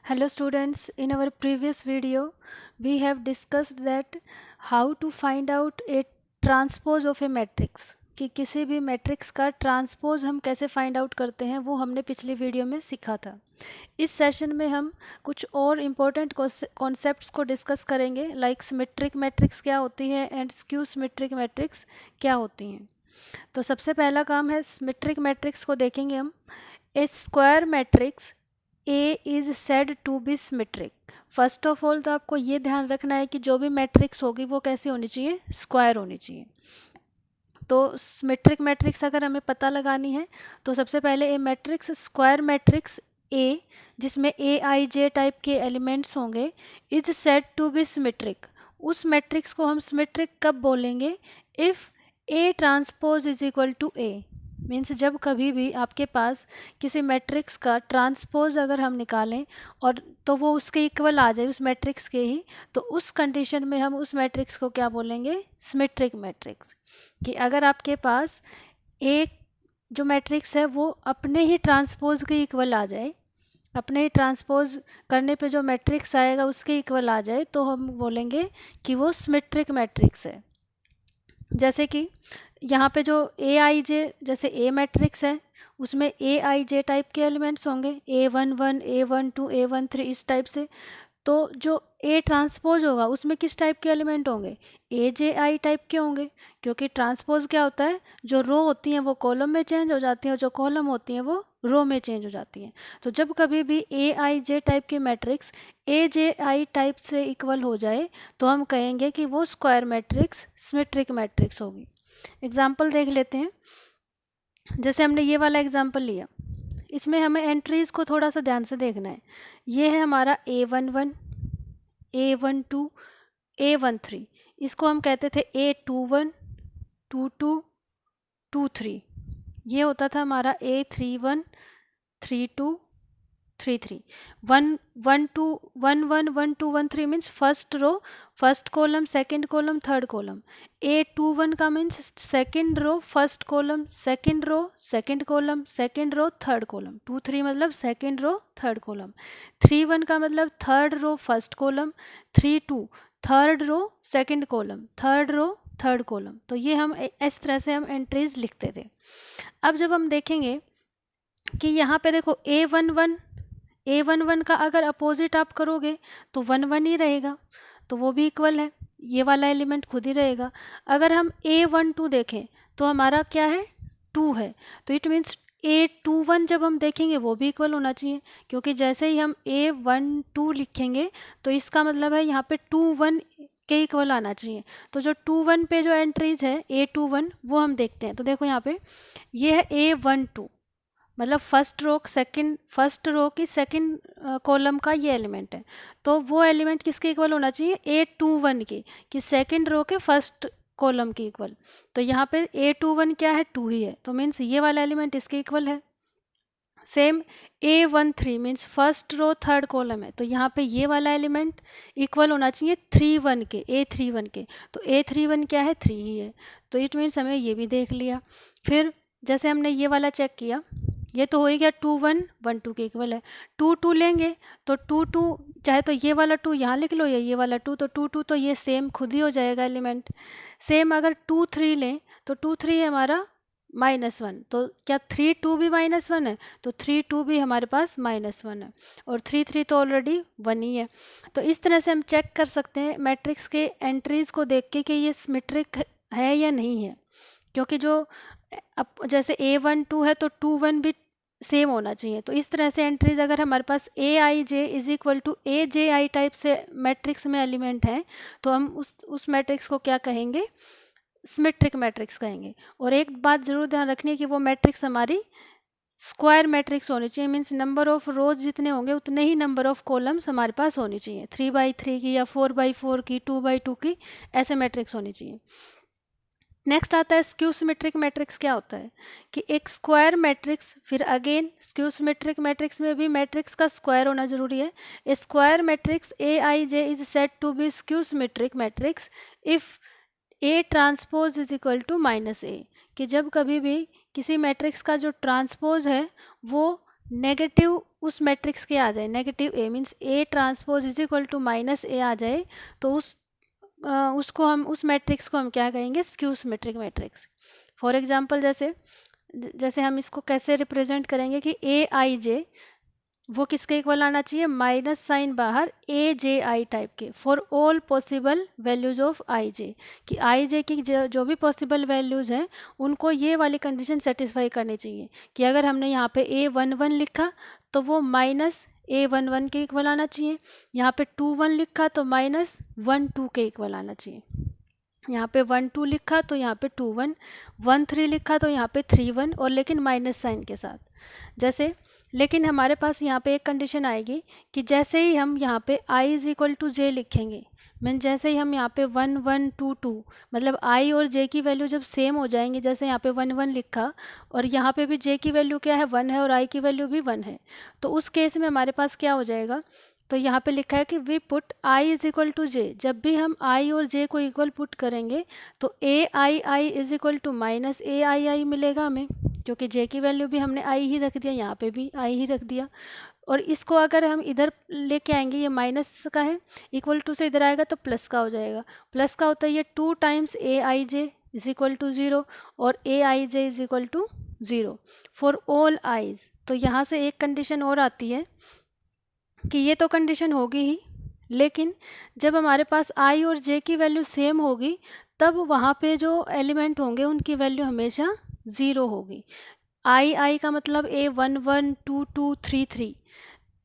Hello students, in our previous video we have discussed that how to find out a transpose of a matrix कि किसी भी matrix का transpose हम कैसे find out करते हैं वो हमने पिछली वीडियो में सीखा था। इस सेशन में हम कुछ और इम्पोर्टेंट कॉन्सेप्ट्स को डिस्कस करेंगे लाइक सिमेट्रिक मैट्रिक्स क्या होती है एंड स्क्यू सिमेट्रिक मैट्रिक्स क्या होती हैं। तो सबसे पहला काम है सिमेट्रिक मैट्रिक्स को देखेंगे हम। A square matrix A is said to be symmetric. First of all तो आपको ये ध्यान रखना है कि जो भी मैट्रिक्स होगी वो कैसी होनी चाहिए, स्क्वायर होनी चाहिए। तो सिमेट्रिक मैट्रिक्स अगर हमें पता लगानी है तो सबसे पहले A matrix square matrix A जिसमें ए आई जे टाइप के एलिमेंट्स होंगे is said to be symmetric. उस मैट्रिक्स को हम सिमेट्रिक कब बोलेंगे? If A transpose is equal to A. Means जब कभी भी आपके पास किसी मैट्रिक्स का ट्रांसपोज अगर हम निकालें और तो वो उसके इक्वल आ जाए उस मैट्रिक्स के ही, तो उस कंडीशन में हम उस मैट्रिक्स को क्या बोलेंगे? Symmetric matrix. कि अगर आपके पास एक जो मैट्रिक्स है वो अपने ही ट्रांसपोज के इक्वल आ जाए, अपने ही ट्रांसपोज करने पे जो मैट्रिक्स आएगा उसके इक्वल आ जाए, तो हम बोलेंगे कि वो सिमेट्रिक मैट्रिक्स है। जैसे कि यहाँ पे जो ए आई जे, जैसे ए मैट्रिक्स है उसमें ए आई जे टाइप के एलिमेंट्स होंगे, A11 A12 A13 इस टाइप से। तो जो ए ट्रांसपोज होगा उसमें किस टाइप के एलिमेंट होंगे? ए जे आई टाइप के होंगे, क्योंकि ट्रांसपोज क्या होता है, जो रो होती हैं वो कॉलम में चेंज हो जाती हैं और जो कॉलम होती हैं वो रो में चेंज हो जाती हैं। तो जब कभी भी ए आई जे टाइप की matrix A J I type से इक्वल हो जाए तो हम कहेंगे कि वो स्क्वायर मैट्रिक्स सिमेट्रिक मैट्रिक्स होगी। एग्जाम्पल देख लेते हैं। जैसे हमने ये वाला एग्जाम्पल लिया, इसमें हमें एंट्रीज़ को थोड़ा सा ध्यान से देखना है। ये है हमारा A11 A12 A13, इसको हम कहते थे A21 22 23। ये होता था हमारा A31 32 33। 1 1 2 1 1 1 2 1 3 means first row, first column, second column, third column. A21 का means second row, first column, second row, second column, second row, third column. 23 मतलब सेकंड रो, थर्ड कॉलम। 31 का मतलब third row, first column. 32 third row, second column, third row, third column. तो ये हम इस तरह से हम एंट्रीज लिखते थे। अब जब हम देखेंगे कि यहाँ पे देखो A11 का अगर अपोजिट आप करोगे तो 1 1 ही रहेगा, तो वो भी इक्वल है, ये वाला एलिमेंट खुद ही रहेगा। अगर हम A12 देखें तो हमारा क्या है? 2 है, तो इट मीन्स A21 जब हम देखेंगे वो भी इक्वल होना चाहिए, क्योंकि जैसे ही हम A12 लिखेंगे तो इसका मतलब है यहाँ पे 2 1 के इक्वल आना चाहिए। तो जो 2 1 पे जो एंट्रीज है A21 वो हम देखते हैं। तो देखो यहाँ पे ये है A12, मतलब फर्स्ट रो की सेकंड कॉलम का ये एलिमेंट है। तो वो एलिमेंट किसके इक्वल होना चाहिए? A21 की, कि सेकंड रो के फर्स्ट कॉलम की इक्वल। तो यहाँ पे A21 क्या है? 2 ही है, तो मीन्स ये वाला एलिमेंट इसके इक्वल है। Same A13 means first row third column है, तो यहाँ पे ये वाला एलिमेंट इक्वल होना चाहिए 31 के, A31 के। तो A31 क्या है? 3 ही है, तो इट मीन्स हमें ये भी देख लिया। फिर जैसे हमने ये वाला चेक किया, ये तो हो ही गया 2 1 1 2 के इक्वल है। 2 2 लेंगे तो 2 2, चाहे तो ये वाला 2 यहाँ लिख लो या ये वाला 2, तो 2 2 तो ये सेम खुद ही हो जाएगा एलिमेंट। सेम अगर 2 3 लें तो 2 3 है हमारा -1, तो क्या 3 2 भी -1 है? तो 3 2 भी हमारे पास -1 है, और 3 3 तो ऑलरेडी 1 ही है। तो इस तरह से हम चेक कर सकते हैं मैट्रिक्स के एंट्रीज़ को देख के कि ये सिमेट्रिक है या नहीं है, क्योंकि जो अब जैसे A12 है तो 2 1 भी सेम होना चाहिए। तो इस तरह से एंट्रीज अगर हमारे पास A I J is equal to A J I type से मैट्रिक्स में एलिमेंट है तो हम उस मैट्रिक्स को क्या कहेंगे? सिमेट्रिक मैट्रिक्स कहेंगे। और एक बात ज़रूर ध्यान रखनी है कि वो मैट्रिक्स हमारी स्क्वायर मैट्रिक्स होनी चाहिए, मीन्स नंबर ऑफ रोज जितने होंगे उतने ही नंबर ऑफ कॉलम्स हमारे पास होनी चाहिए। 3x3 की या 4x4 की, 2x2 की, ऐसे मैट्रिक्स होनी चाहिए। नेक्स्ट आता है स्क्यू सिमेट्रिक मैट्रिक्स। क्या होता है कि एक स्क्वायर मैट्रिक्स, फिर अगेन स्क्यू सिमेट्रिक मैट्रिक्स में भी मैट्रिक्स का स्क्वायर होना जरूरी है। A square matrix A I J is said to be skew symmetric matrix if A transpose is equal to -A, कि जब कभी भी किसी मैट्रिक्स का जो ट्रांसपोज है वो नेगेटिव उस मैट्रिक्स के आ जाए, negative A means A transpose is equal to minus A आ जाए, तो उसको हम, उस मैट्रिक्स को हम क्या कहेंगे, skew symmetric matrix. For example जैसे हम इसको कैसे रिप्रेजेंट करेंगे कि ए आई जे वो किसके इक्वल आना चाहिए, माइनस साइन बाहर ए जे आई टाइप के, for all possible values of I J, कि आई जे की जो भी पॉसिबल वैल्यूज़ हैं उनको ये वाली कंडीशन सेटिस्फाई करनी चाहिए कि अगर हमने यहाँ पे ए 1 1 लिखा तो वो माइनस ए 1 1 के इक्वल आना चाहिए, यहाँ पे 2 1 लिखा तो माइनस 1 2 के इक्वल आना चाहिए, यहाँ पे 1 2 लिखा तो यहाँ पे 2 1, 1 3 लिखा तो यहाँ पे 3 1, और लेकिन माइनस साइन के साथ। जैसे लेकिन हमारे पास यहाँ पे एक कंडीशन आएगी कि जैसे ही हम यहाँ पे i इज इक्वल टू जे लिखेंगे, मीन जैसे ही हम यहाँ पे 1 1 2 2, मतलब i और j की वैल्यू जब सेम हो जाएंगी, जैसे यहाँ पे 1 1 लिखा और यहाँ पे भी j की वैल्यू क्या है 1 है और i की वैल्यू भी 1 है, तो उस केस में हमारे पास क्या हो जाएगा, तो यहाँ पे लिखा है कि we put i is equal to J, जब भी हम i और j को इक्वल पुट करेंगे तो ए आई I is equal to minus ए आई आई मिलेगा हमें, क्योंकि j की वैल्यू भी हमने i ही रख दिया, यहाँ पे भी i ही रख दिया। और इसको अगर हम इधर लेके आएंगे, ये माइनस का है, इक्वल टू से इधर आएगा तो प्लस का हो जाएगा, प्लस का होता है ये 2 times A I J is equal to 0 और A I J is equal to 0 for all I's. तो यहाँ से एक कंडीशन और आती है कि ये तो कंडीशन होगी ही, लेकिन जब हमारे पास i और j की वैल्यू सेम होगी तब वहाँ पे जो एलिमेंट होंगे उनकी वैल्यू हमेशा 0 होगी। i का मतलब a 1 1 2 2 3 3।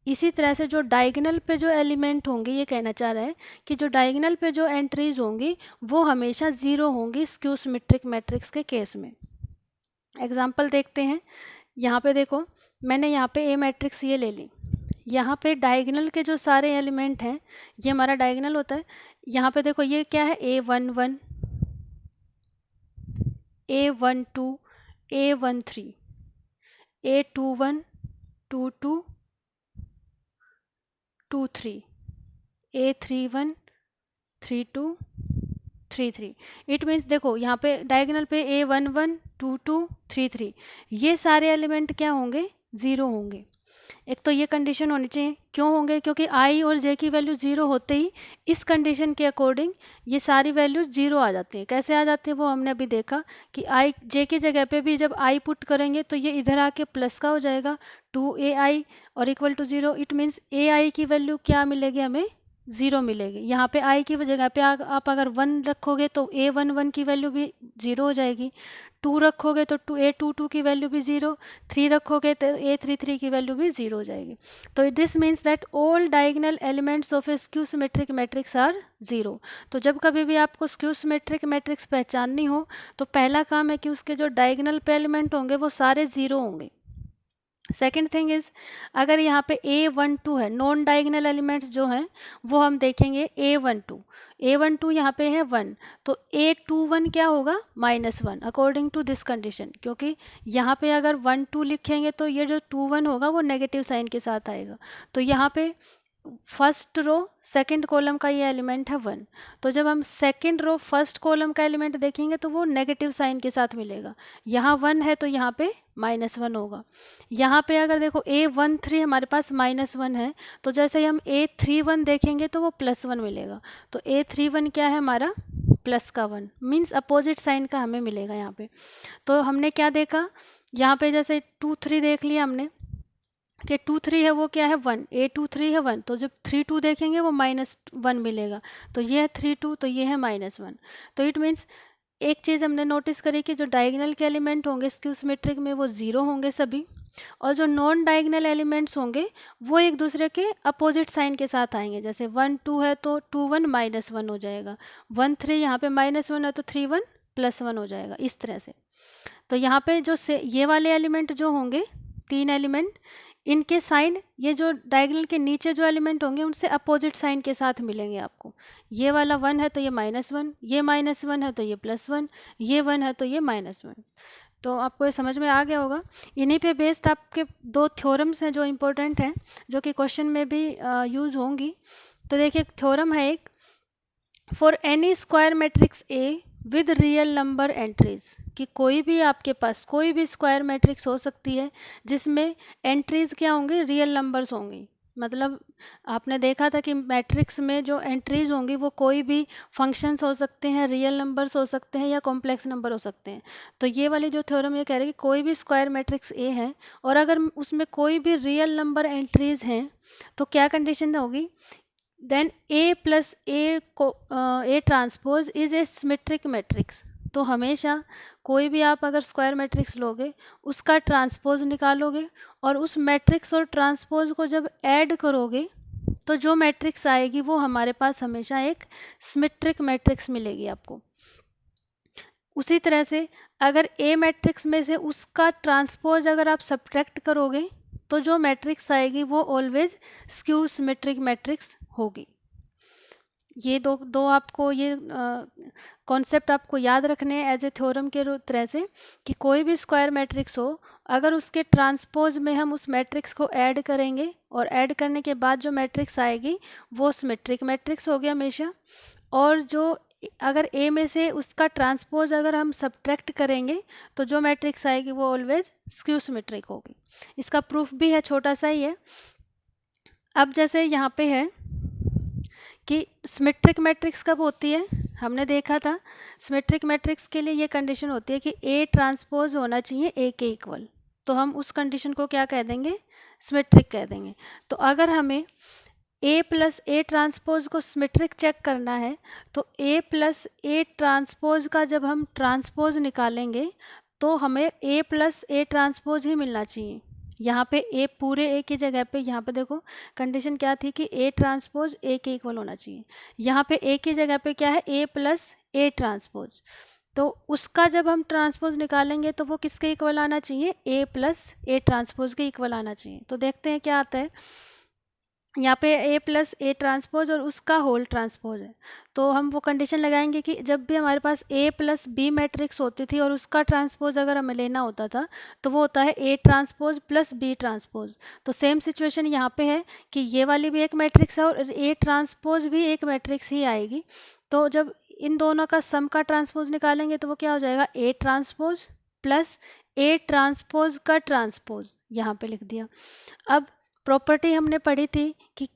इसी तरह से जो डायगोनल पे जो एलिमेंट होंगे, ये कहना चाह रहा है कि जो डायगोनल पे जो एंट्रीज होंगी वो हमेशा 0 होंगी स्क्यू सिमेट्रिक मैट्रिक्स के केस में। एग्जाम्पल देखते हैं। यहाँ पे देखो, मैंने यहाँ पे ए मैट्रिक्स ये ले ली, यहाँ पे डायगोनल के जो सारे एलिमेंट हैं ये हमारा डायगोनल होता है। यहाँ पे देखो ये क्या है, a1 1, a1 2, a1 3, a2 1, 2 2, 2 3, a3 1, 3 2, 3 3। It means देखो यहाँ पे डायगोनल पे a1 1, 2 2, 3 3, ये सारे एलिमेंट क्या होंगे, 0 होंगे। एक तो ये कंडीशन होनी चाहिए, क्यों होंगे, क्योंकि i और j की वैल्यू 0 होते ही इस कंडीशन के अकॉर्डिंग ये सारी वैल्यूज 0 आ जाती हैं। कैसे आ जाती है वो हमने अभी देखा कि i j की जगह पे भी जब i पुट करेंगे तो ये इधर आके प्लस का हो जाएगा 2ai और equal to 0। It means ai की वैल्यू क्या मिलेगी, हमें 0 मिलेगी। यहाँ पे i की जगह पे आप अगर 1 रखोगे तो a1 1 की वैल्यू भी 0 हो जाएगी, 2 रखोगे तो a2 2 की वैल्यू भी 0, 3 रखोगे तो a3 3 की वैल्यू भी 0 हो जाएगी। तो this means that all diagonal elements of a skew symmetric matrix are 0। तो जब कभी भी आपको स्क्यू सिमेट्रिक मैट्रिक्स पहचाननी हो तो पहला काम है कि उसके जो डायगोनल पे एलिमेंट होंगे वो सारे 0 होंगे। सेकेंड थिंग इज़, अगर यहाँ पे a1 2 है, नॉन डायगोनल एलिमेंट्स जो हैं वो हम देखेंगे a1 2, a1 2 यहाँ पे है 1, तो a2 1 क्या होगा, -1 अकॉर्डिंग टू दिस कंडीशन, क्योंकि यहाँ पे अगर 1 2 लिखेंगे तो ये जो 2 1 होगा वो नेगेटिव साइन के साथ आएगा। तो यहाँ पे फर्स्ट रो सेकंड कॉलम का ये एलिमेंट है 1, तो जब हम सेकंड रो फर्स्ट कॉलम का एलिमेंट देखेंगे तो वो नेगेटिव साइन के साथ मिलेगा। यहाँ 1 है तो यहाँ पे -1 होगा। यहाँ पे अगर देखो a1 3 हमारे पास -1 है, तो जैसे ही हम a3 1 देखेंगे तो वो +1 मिलेगा। तो a3 1 क्या है हमारा, प्लस का 1, मीन्स अपोजिट साइन का हमें मिलेगा यहाँ पे। तो हमने क्या देखा, यहाँ पे जैसे 2 3 देख लिया हमने कि 2 3 है वो क्या है 1, a2 3 है 1, तो जब 3 2 देखेंगे वो -1 मिलेगा। तो ये है 3 2, तो ये है -1। तो इट मीन्स एक चीज़ हमने नोटिस करी कि जो डायगोनल के एलिमेंट होंगे स्क्यू सिमेट्रिक में वो 0 होंगे सभी, और जो नॉन डायगोनल एलिमेंट्स होंगे वो एक दूसरे के अपोजिट साइन के साथ आएंगे। जैसे 1 2 है तो 2 1 -1 हो जाएगा, 1 3 यहाँ पे -1 है तो 3 1 +1 हो जाएगा, इस तरह से। तो यहाँ पे जो ये वाले एलिमेंट जो होंगे 3 एलिमेंट, इनके साइन ये जो डायगोनल के नीचे जो एलिमेंट होंगे उनसे अपोजिट साइन के साथ मिलेंगे आपको। ये वाला 1 है तो ये -1, ये -1 है तो ये +1, ये 1 है तो ये -1। तो आपको ये समझ में आ गया होगा। इन्हीं पे बेस्ड आपके 2 थ्योरम्स हैं जो इम्पोर्टेंट हैं, जो कि क्वेश्चन में भी यूज़ होंगी। तो देखिए थ्योरम है एक, for any square matrix A with real number entries, कि कोई भी आपके पास कोई भी स्क्वायर मैट्रिक्स हो सकती है जिसमें एंट्रीज क्या होंगी, रियल नंबर्स होंगी। मतलब आपने देखा था कि मैट्रिक्स में जो एंट्रीज होंगी वो कोई भी फंक्शंस हो सकते हैं, रियल नंबर्स हो सकते हैं या कॉम्प्लेक्स नंबर हो सकते हैं। तो ये वाली जो थ्योरम ये कह रही है कि कोई भी स्क्वायर मैट्रिक्स ए है और अगर उसमें कोई भी रियल नंबर एंट्रीज हैं तो क्या कंडीशन होगी, देन ए प्लस ए को ए transpose is A symmetric matrix. तो हमेशा कोई भी आप अगर स्क्वायर मैट्रिक्स लोगे उसका ट्रांसपोज निकालोगे और उस मैट्रिक्स और ट्रांसपोज को जब ऐड करोगे तो जो मैट्रिक्स आएगी वो हमारे पास हमेशा एक सिमेट्रिक मैट्रिक्स मिलेगी आपको। उसी तरह से अगर ए मैट्रिक्स में से उसका ट्रांसपोज अगर आप सब्ट्रैक्ट करोगे तो जो मैट्रिक्स आएगी वो ऑलवेज स्क्यू सिमेट्रिक मैट्रिक्स होगी। ये दो आपको ये कॉन्सेप्ट आपको याद रखने हैं एज ए थ्योरम के तरह से कि कोई भी स्क्वायर मैट्रिक्स हो अगर उसके ट्रांसपोज में हम उस मैट्रिक्स को ऐड करेंगे और ऐड करने के बाद जो मैट्रिक्स आएगी वो सिमेट्रिक मैट्रिक्स होगी हमेशा। और जो अगर ए में से उसका ट्रांसपोज अगर हम सब्ट्रैक्ट करेंगे तो जो मैट्रिक्स आएगी वो ऑलवेज स्क्यू सिमेट्रिक होगी। इसका प्रूफ भी है, छोटा सा ही है। अब जैसे यहाँ पे है कि सिमेट्रिक मैट्रिक्स कब होती है, हमने देखा था सिमेट्रिक मैट्रिक्स के लिए ये कंडीशन होती है कि ए ट्रांसपोज होना चाहिए ए के इक्वल। तो हम उस कंडीशन को क्या कह देंगे, सिमेट्रिक कह देंगे। तो अगर हमें ए प्लस ए ट्रांसपोज को सिमेट्रिक चेक करना है तो ए प्लस ए ट्रांसपोज का जब हम ट्रांसपोज निकालेंगे तो हमें ए प्लस ए ट्रांसपोज ही मिलना चाहिए। यहाँ पे ए पूरे ए की जगह पे यहाँ पे देखो कंडीशन क्या थी कि ए ट्रांसपोज ए के इक्वल होना चाहिए। यहाँ पे ए की जगह पे क्या है, ए प्लस ए ट्रांसपोज। तो उसका जब हम ट्रांसपोज निकालेंगे तो वो किसके इक्वल आना चाहिए, ए प्लस ए ट्रांसपोज के इक्वल आना चाहिए। तो देखते हैं क्या आता है। यहाँ पे ए प्लस ए ट्रांसपोज और उसका होल ट्रांसपोज है। तो हम वो कंडीशन लगाएंगे कि जब भी हमारे पास ए प्लस बी मैट्रिक्स होती थी और उसका ट्रांसपोज अगर हमें लेना होता था तो वो होता है A transpose plus B transpose. तो सेम सिचुएशन यहाँ पे है कि ये वाली भी एक मैट्रिक्स है और ए ट्रांसपोज भी एक मैट्रिक्स ही आएगी। तो जब इन दोनों का सम का ट्रांसपोज निकालेंगे तो वो क्या हो जाएगा, A transpose plus A transpose का ट्रांसपोज, यहाँ पे लिख दिया। अब प्रॉपर्टी हमने पढ़ी थी कि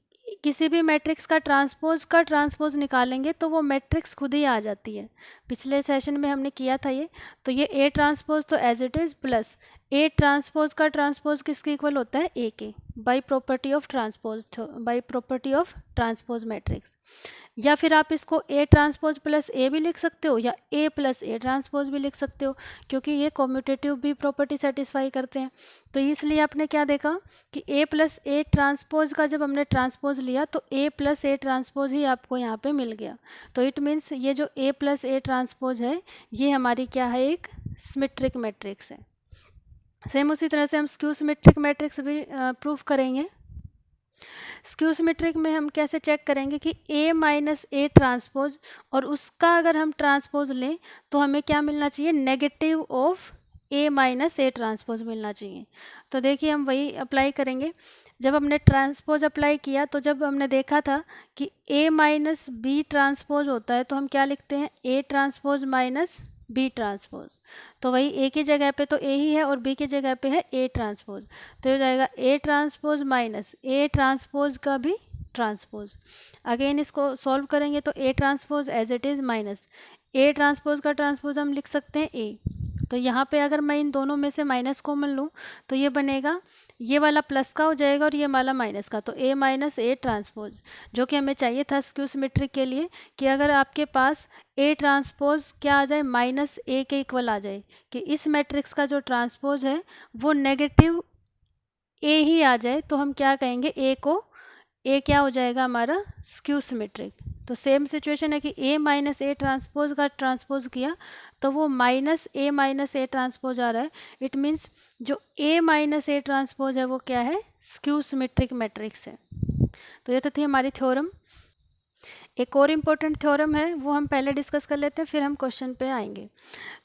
किसी भी मैट्रिक्स का ट्रांसपोज निकालेंगे तो वो मैट्रिक्स खुद ही आ जाती है। पिछले सेशन में हमने किया था ये। तो ये ए ट्रांसपोज तो as it is plus A transpose का ट्रांसपोज किसके इक्वल होता है, ए के, by property of transpose matrix. या फिर आप इसको ए ट्रांसपोज प्लस ए भी लिख सकते हो या ए प्लस ए ट्रांसपोज भी लिख सकते हो क्योंकि ये कॉम्यूटेटिव भी प्रॉपर्टी सेटिस्फाई करते हैं। तो इसलिए आपने क्या देखा कि ए प्लस ए ट्रांसपोज का जब हमने ट्रांसपोज लिया तो ए प्लस ए ट्रांसपोज ही आपको यहाँ पे मिल गया। तो इट मीन्स ये जो ए प्लस ए ट्रांसपोज है ये हमारी क्या है, एक सिमेट्रिक मैट्रिक्स है। सेम उसी तरह से हम स्क्यू सिमेट्रिक मैट्रिक्स भी प्रूफ करेंगे। स्क्यू सिमेट्रिक में हम कैसे चेक करेंगे कि ए माइनस ए ट्रांसपोज और उसका अगर हम ट्रांसपोज लें तो हमें क्या मिलना चाहिए, negative of A minus A transpose मिलना चाहिए। तो देखिए हम वही अप्लाई करेंगे। जब हमने ट्रांसपोज अप्लाई किया तो जब हमने देखा था कि ए माइनस बी ट्रांसपोज होता है तो हम क्या लिखते हैं, A transpose minus B transpose. तो वही ए की जगह पे तो ए ही है और बी की जगह पे है ए ट्रांसपोज। तो हो जाएगा A transpose minus A transpose का भी ट्रांसपोज। अगेन इसको सॉल्व करेंगे तो A transpose as it is minus A transpose का ट्रांसपोज हम लिख सकते हैं ए। तो यहाँ पे अगर मैं इन दोनों में से माइनस कॉमन लूँ तो ये बनेगा, ये वाला प्लस का हो जाएगा और ये वाला माइनस का। तो ए माइनस ए ट्रांसपोज जो कि हमें चाहिए था स्क्यू सिमेट्रिक के लिए कि अगर आपके पास ए ट्रांसपोज क्या आ जाए, माइनस ए के इक्वल आ जाए, कि इस मैट्रिक्स का जो ट्रांसपोज है वो नेगेटिव ए ही आ जाए तो हम क्या कहेंगे, ए को, ए क्या हो जाएगा हमारा, स्क्यू सिमेट्रिक। तो सेम सिचुएशन है कि ए माइनस ए ट्रांसपोज का ट्रांसपोज किया तो वो माइनस ए ट्रांसपोज आ रहा है। इट मीन्स जो ए माइनस ए ट्रांसपोज है वो क्या है, स्क्यू सिमेट्रिक मैट्रिक्स है। तो ये तो थी हमारी थ्योरम। एक और इम्पोर्टेंट थ्योरम है वो हम पहले डिस्कस कर लेते हैं फिर हम क्वेश्चन पे आएंगे।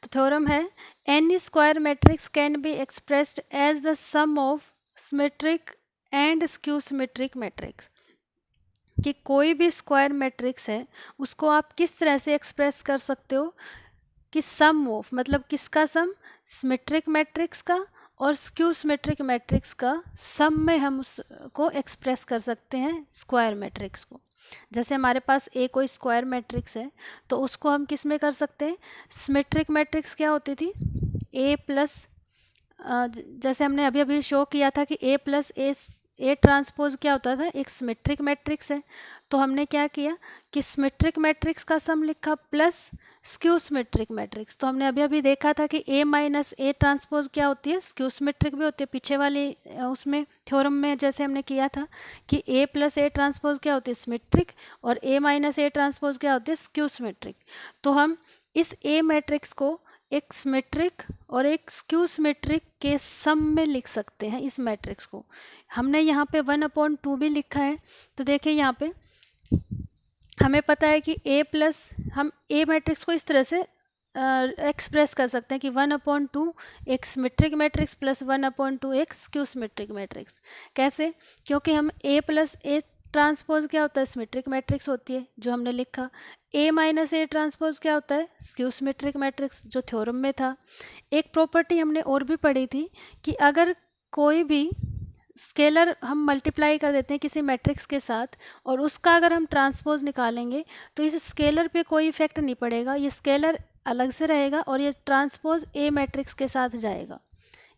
तो थ्योरम है any square matrix can be expressed as the sum of symmetric and skew symmetric matrix. कि कोई भी स्क्वायर मैट्रिक्स है उसको आप किस तरह से एक्सप्रेस कर सकते हो कि सम ऑफ, मतलब किसका सम, सिमेट्रिक मैट्रिक्स का और स्क्यू सिमेट्रिक मैट्रिक्स का सम में हम उसको एक्सप्रेस कर सकते हैं स्क्वायर मैट्रिक्स को। जैसे हमारे पास ए कोई स्क्वायर मैट्रिक्स है तो उसको हम किस में कर सकते हैं, सिमेट्रिक मैट्रिक्स क्या होती थी, ए प्लस, जैसे हमने अभी अभी शो किया था कि ए प्लस ए ट्रांसपोज क्या होता था, एक सिमेट्रिक मैट्रिक्स है। तो हमने क्या किया कि सिमेट्रिक मैट्रिक्स का सम लिखा प्लस स्क्यू सिमेट्रिक मैट्रिक्स। तो हमने अभी अभी देखा था कि ए माइनस ए ट्रांसपोज क्या होती है, स्क्यू सिमेट्रिक भी होती है। पीछे वाली उसमें थ्योरम में जैसे हमने किया था कि ए प्लस ए ट्रांसपोज क्या होती है, सिमेट्रिक, और ए माइनस ए ट्रांसपोज क्या होती है, स्क्यू सिमेट्रिक। तो हम इस ए मैट्रिक्स को एक सिमेट्रिक और एक स्क्यू सिमेट्रिक के सम में लिख सकते हैं इस मैट्रिक्स को। हमने यहाँ पे 1/2 भी लिखा है। तो देखिए यहाँ पे हमें पता है कि a प्लस, हम a मैट्रिक्स को इस तरह से एक्सप्रेस कर सकते हैं कि 1/2 एक सिमेट्रिक मैट्रिक्स प्लस 1/2 एक स्क्यू सिमेट्रिक मैट्रिक्स। कैसे, क्योंकि हम a प्लस ए ट्रांसपोज क्या होता है, सिमेट्रिक मैट्रिक्स होती है जो हमने लिखा। a माइनस ए ट्रांसपोज क्या होता है, स्क्यू सिमेट्रिक मैट्रिक्स जो थ्योरम में था। एक प्रॉपर्टी हमने और भी पढ़ी थी कि अगर कोई भी स्केलर हम मल्टीप्लाई कर देते हैं किसी मैट्रिक्स के साथ और उसका अगर हम ट्रांसपोज निकालेंगे तो इस स्केलर पे कोई इफेक्ट नहीं पड़ेगा, ये स्केलर अलग से रहेगा और ये ट्रांसपोज ए मैट्रिक्स के साथ जाएगा।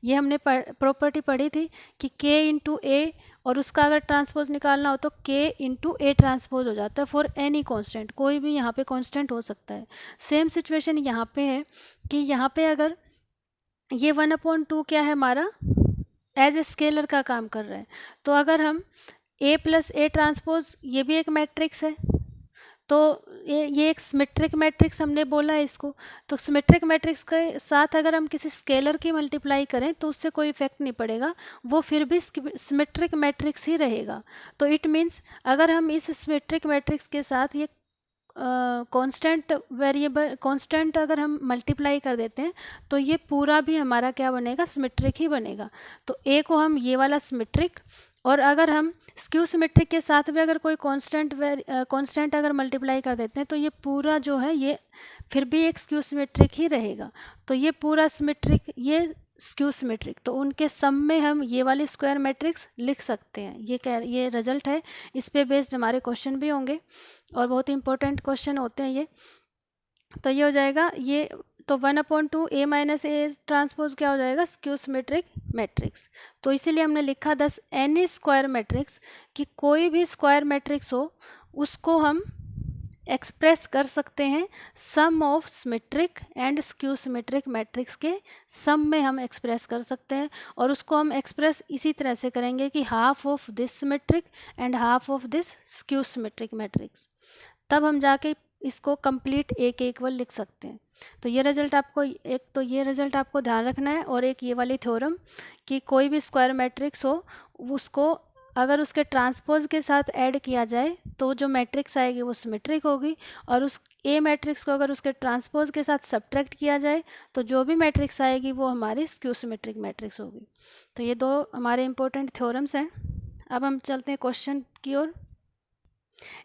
ये हमने प्रॉपर्टी पढ़ी थी कि k इंटू ए और उसका अगर ट्रांसपोज निकालना हो तो k इंटू ए ट्रांसपोज हो जाता है फॉर एनी कांस्टेंट, कोई भी यहाँ पे कांस्टेंट हो सकता है। सेम सिचुएशन यहाँ पे है कि यहाँ पे अगर ये 1/2 क्या है हमारा, एज ए स्केलर का काम कर रहा है। तो अगर हम a प्लस ए ट्रांसपोज, ये भी एक मैट्रिक्स है, तो ये एक सिमेट्रिक मैट्रिक्स हमने बोला है इसको। तो सिमेट्रिक मैट्रिक्स के साथ अगर हम किसी स्केलर की मल्टीप्लाई करें तो उससे कोई इफेक्ट नहीं पड़ेगा, वो फिर भी सिमेट्रिक मैट्रिक्स ही रहेगा। तो इट मीन्स अगर हम इस सिमेट्रिक मैट्रिक्स के साथ ये कांस्टेंट वेरिएबल कांस्टेंट अगर हम मल्टीप्लाई कर देते हैं तो ये पूरा भी हमारा क्या बनेगा, सिमेट्रिक ही बनेगा। तो ए को हम ये वाला सिमेट्रिक, और अगर हम स्क्यू सिमेट्रिक के साथ भी अगर कोई कांस्टेंट अगर मल्टीप्लाई कर देते हैं तो ये पूरा जो है ये फिर भी एक स्क्यू सिमेट्रिक ही रहेगा। तो ये पूरा सिमेट्रिक, ये स्क्यू सिमेट्रिक, तो उनके सम में हम ये वाली स्क्वायर मैट्रिक्स लिख सकते हैं। ये रिजल्ट है, इस पे बेस्ड हमारे क्वेश्चन भी होंगे और बहुत इंपॉर्टेंट क्वेश्चन होते हैं ये। तो ये हो जाएगा ये, तो 1/2 a माइनस ए ट्रांसपोज क्या हो जाएगा, स्क्यू सिमेट्रिक मैट्रिक्स। तो इसीलिए हमने लिखा दस एनी स्क्वायर मैट्रिक्स, कि कोई भी स्क्वायर मैट्रिक्स हो उसको हम एक्सप्रेस कर सकते हैं sum of symmetric and skew symmetric matrix के सम में हम एक्सप्रेस कर सकते हैं। और उसको हम एक्सप्रेस इसी तरह से करेंगे कि half of this symmetric and half of this skew symmetric matrix, तब हम जाके इसको कंप्लीट ए के इक्वल लिख सकते हैं। तो ये रिजल्ट आपको, एक तो ये रिजल्ट आपको ध्यान रखना है, और एक ये वाली थ्योरम कि कोई भी स्क्वायर मैट्रिक्स हो उसको अगर उसके ट्रांसपोज के साथ ऐड किया जाए तो जो मैट्रिक्स आएगी वो सिमेट्रिक होगी, और उस ए मैट्रिक्स को अगर उसके ट्रांसपोज के साथ सब्ट्रैक्ट किया जाए तो जो भी मैट्रिक्स आएगी वो हमारी स्क्यू सिमेट्रिक मैट्रिक्स होगी। तो ये दो हमारे इंपॉर्टेंट थ्योरम्स हैं। अब हम चलते हैं क्वेश्चन की ओर।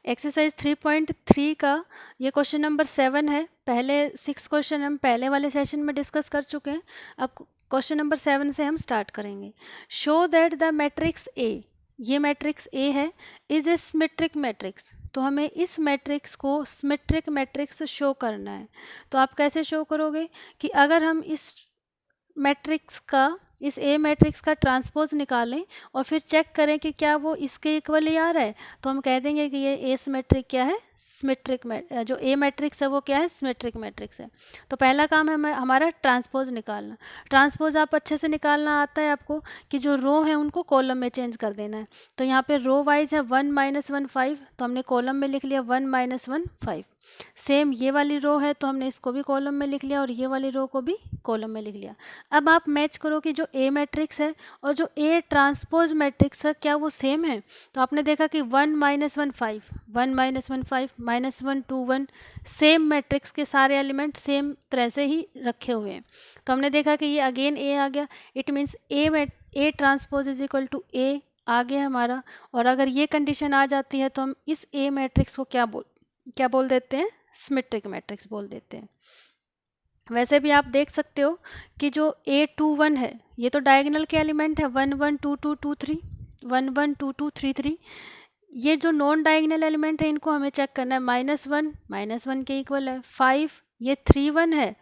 एक्सरसाइज 3.3 का ये क्वेश्चन नंबर 7 है। पहले 6 क्वेश्चन हम पहले वाले सेशन में डिस्कस कर चुके हैं। अब क्वेश्चन नंबर 7 से हम स्टार्ट करेंगे। Show that the matrix A, ये मैट्रिक्स ए है, इज ए सिमेट्रिक मैट्रिक्स। तो हमें इस मैट्रिक्स को सिमेट्रिक मैट्रिक्स शो करना है। तो आप कैसे शो करोगे कि अगर हम इस मैट्रिक्स का, इस ए मैट्रिक्स का ट्रांसपोज निकालें और फिर चेक करें कि क्या वो इसके इक्वल ही आ रहा है, तो हम कह देंगे कि ये ए सिमेट्रिक क्या है, सिमेट्रिक, जो ए मैट्रिक्स है वो क्या है, सिमेट्रिक मैट्रिक्स है। तो पहला काम है हमारा ट्रांसपोज निकालना। ट्रांसपोज आप अच्छे से निकालना आता है आपको कि जो रो है उनको कॉलम में चेंज कर देना है। तो यहाँ पे रो वाइज है 1 - 1 5, तो हमने कॉलम में लिख लिया 1 - 1 5। सेम ये वाली रो है तो हमने इसको भी कॉलम में लिख लिया और ये वाली रो को भी कॉलम में लिख लिया। अब आप मैच करो कि जो ए मैट्रिक्स है और जो ए ट्रांसपोज मैट्रिक्स है क्या वो सेम है। तो आपने देखा कि 1 - 1 5, 1 - 1 5, -1 2 1, सेम मैट्रिक्स के सारे एलिमेंट सेम तरह से ही रखे हुए हैं। तो हमने देखा कि ये अगेन ए आ गया। It means A transpose is equal to A आ गया हमारा। और अगर ये कंडीशन आ जाती है तो हम इस ए मैट्रिक्स को क्या बोल देते हैं, सिमेट्रिक मैट्रिक्स बोल देते हैं। वैसे भी आप देख सकते हो कि जो A21 है ये तो डायगोनल के एलिमेंट है 1 1 2 2 2 3 1 1 2 2 3 3। ये जो नॉन डायगोनल एलिमेंट है इनको हमें चेक करना है, -1 के इक्वल है 5, ये 3 1 है,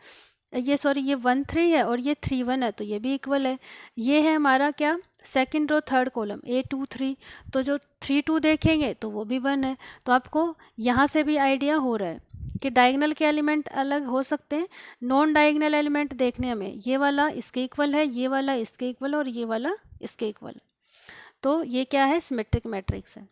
ये सॉरी ये 1 3 है और ये 3 1 है तो ये भी इक्वल है। ये है हमारा क्या, second row third column A23, तो जो 3 2 देखेंगे तो वो भी 1 है। तो आपको यहाँ से भी आइडिया हो रहा है कि डायगोनल के एलिमेंट अलग हो सकते हैं, नॉन डायगोनल एलिमेंट देखने हमें ये वाला इसके इक्वल है, ये वाला इसके इक्वल और ये वाला इसके इक्वल, तो ये क्या है, सिमेट्रिक मैट्रिक्स है।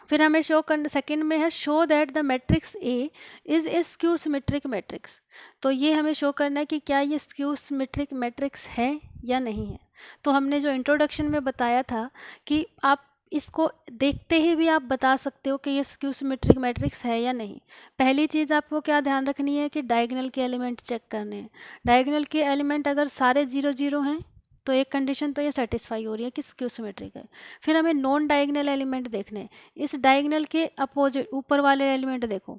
फिर हमें शो करना, सेकंड में है show that the matrix A is a skew symmetric matrix. तो ये हमें शो करना है कि क्या ये स्क्यू सिमेट्रिक मैट्रिक्स है या नहीं है। तो हमने जो इंट्रोडक्शन में बताया था कि आप इसको देखते ही भी आप बता सकते हो कि ये स्क्यू सिमेट्रिक मैट्रिक्स है या नहीं। पहली चीज़ आपको क्या ध्यान रखनी है कि डायगोनल के एलिमेंट चेक करने हैं। डायगोनल के एलिमेंट अगर सारे 0 0 हैं तो एक कंडीशन तो ये सेटिस्फाई हो रही है कि स्क्यू सिमेट्रिक है। फिर हमें नॉन डायगोनल एलिमेंट देखने हैं, इस डायगोनल के अपोजिट ऊपर वाले एलिमेंट देखो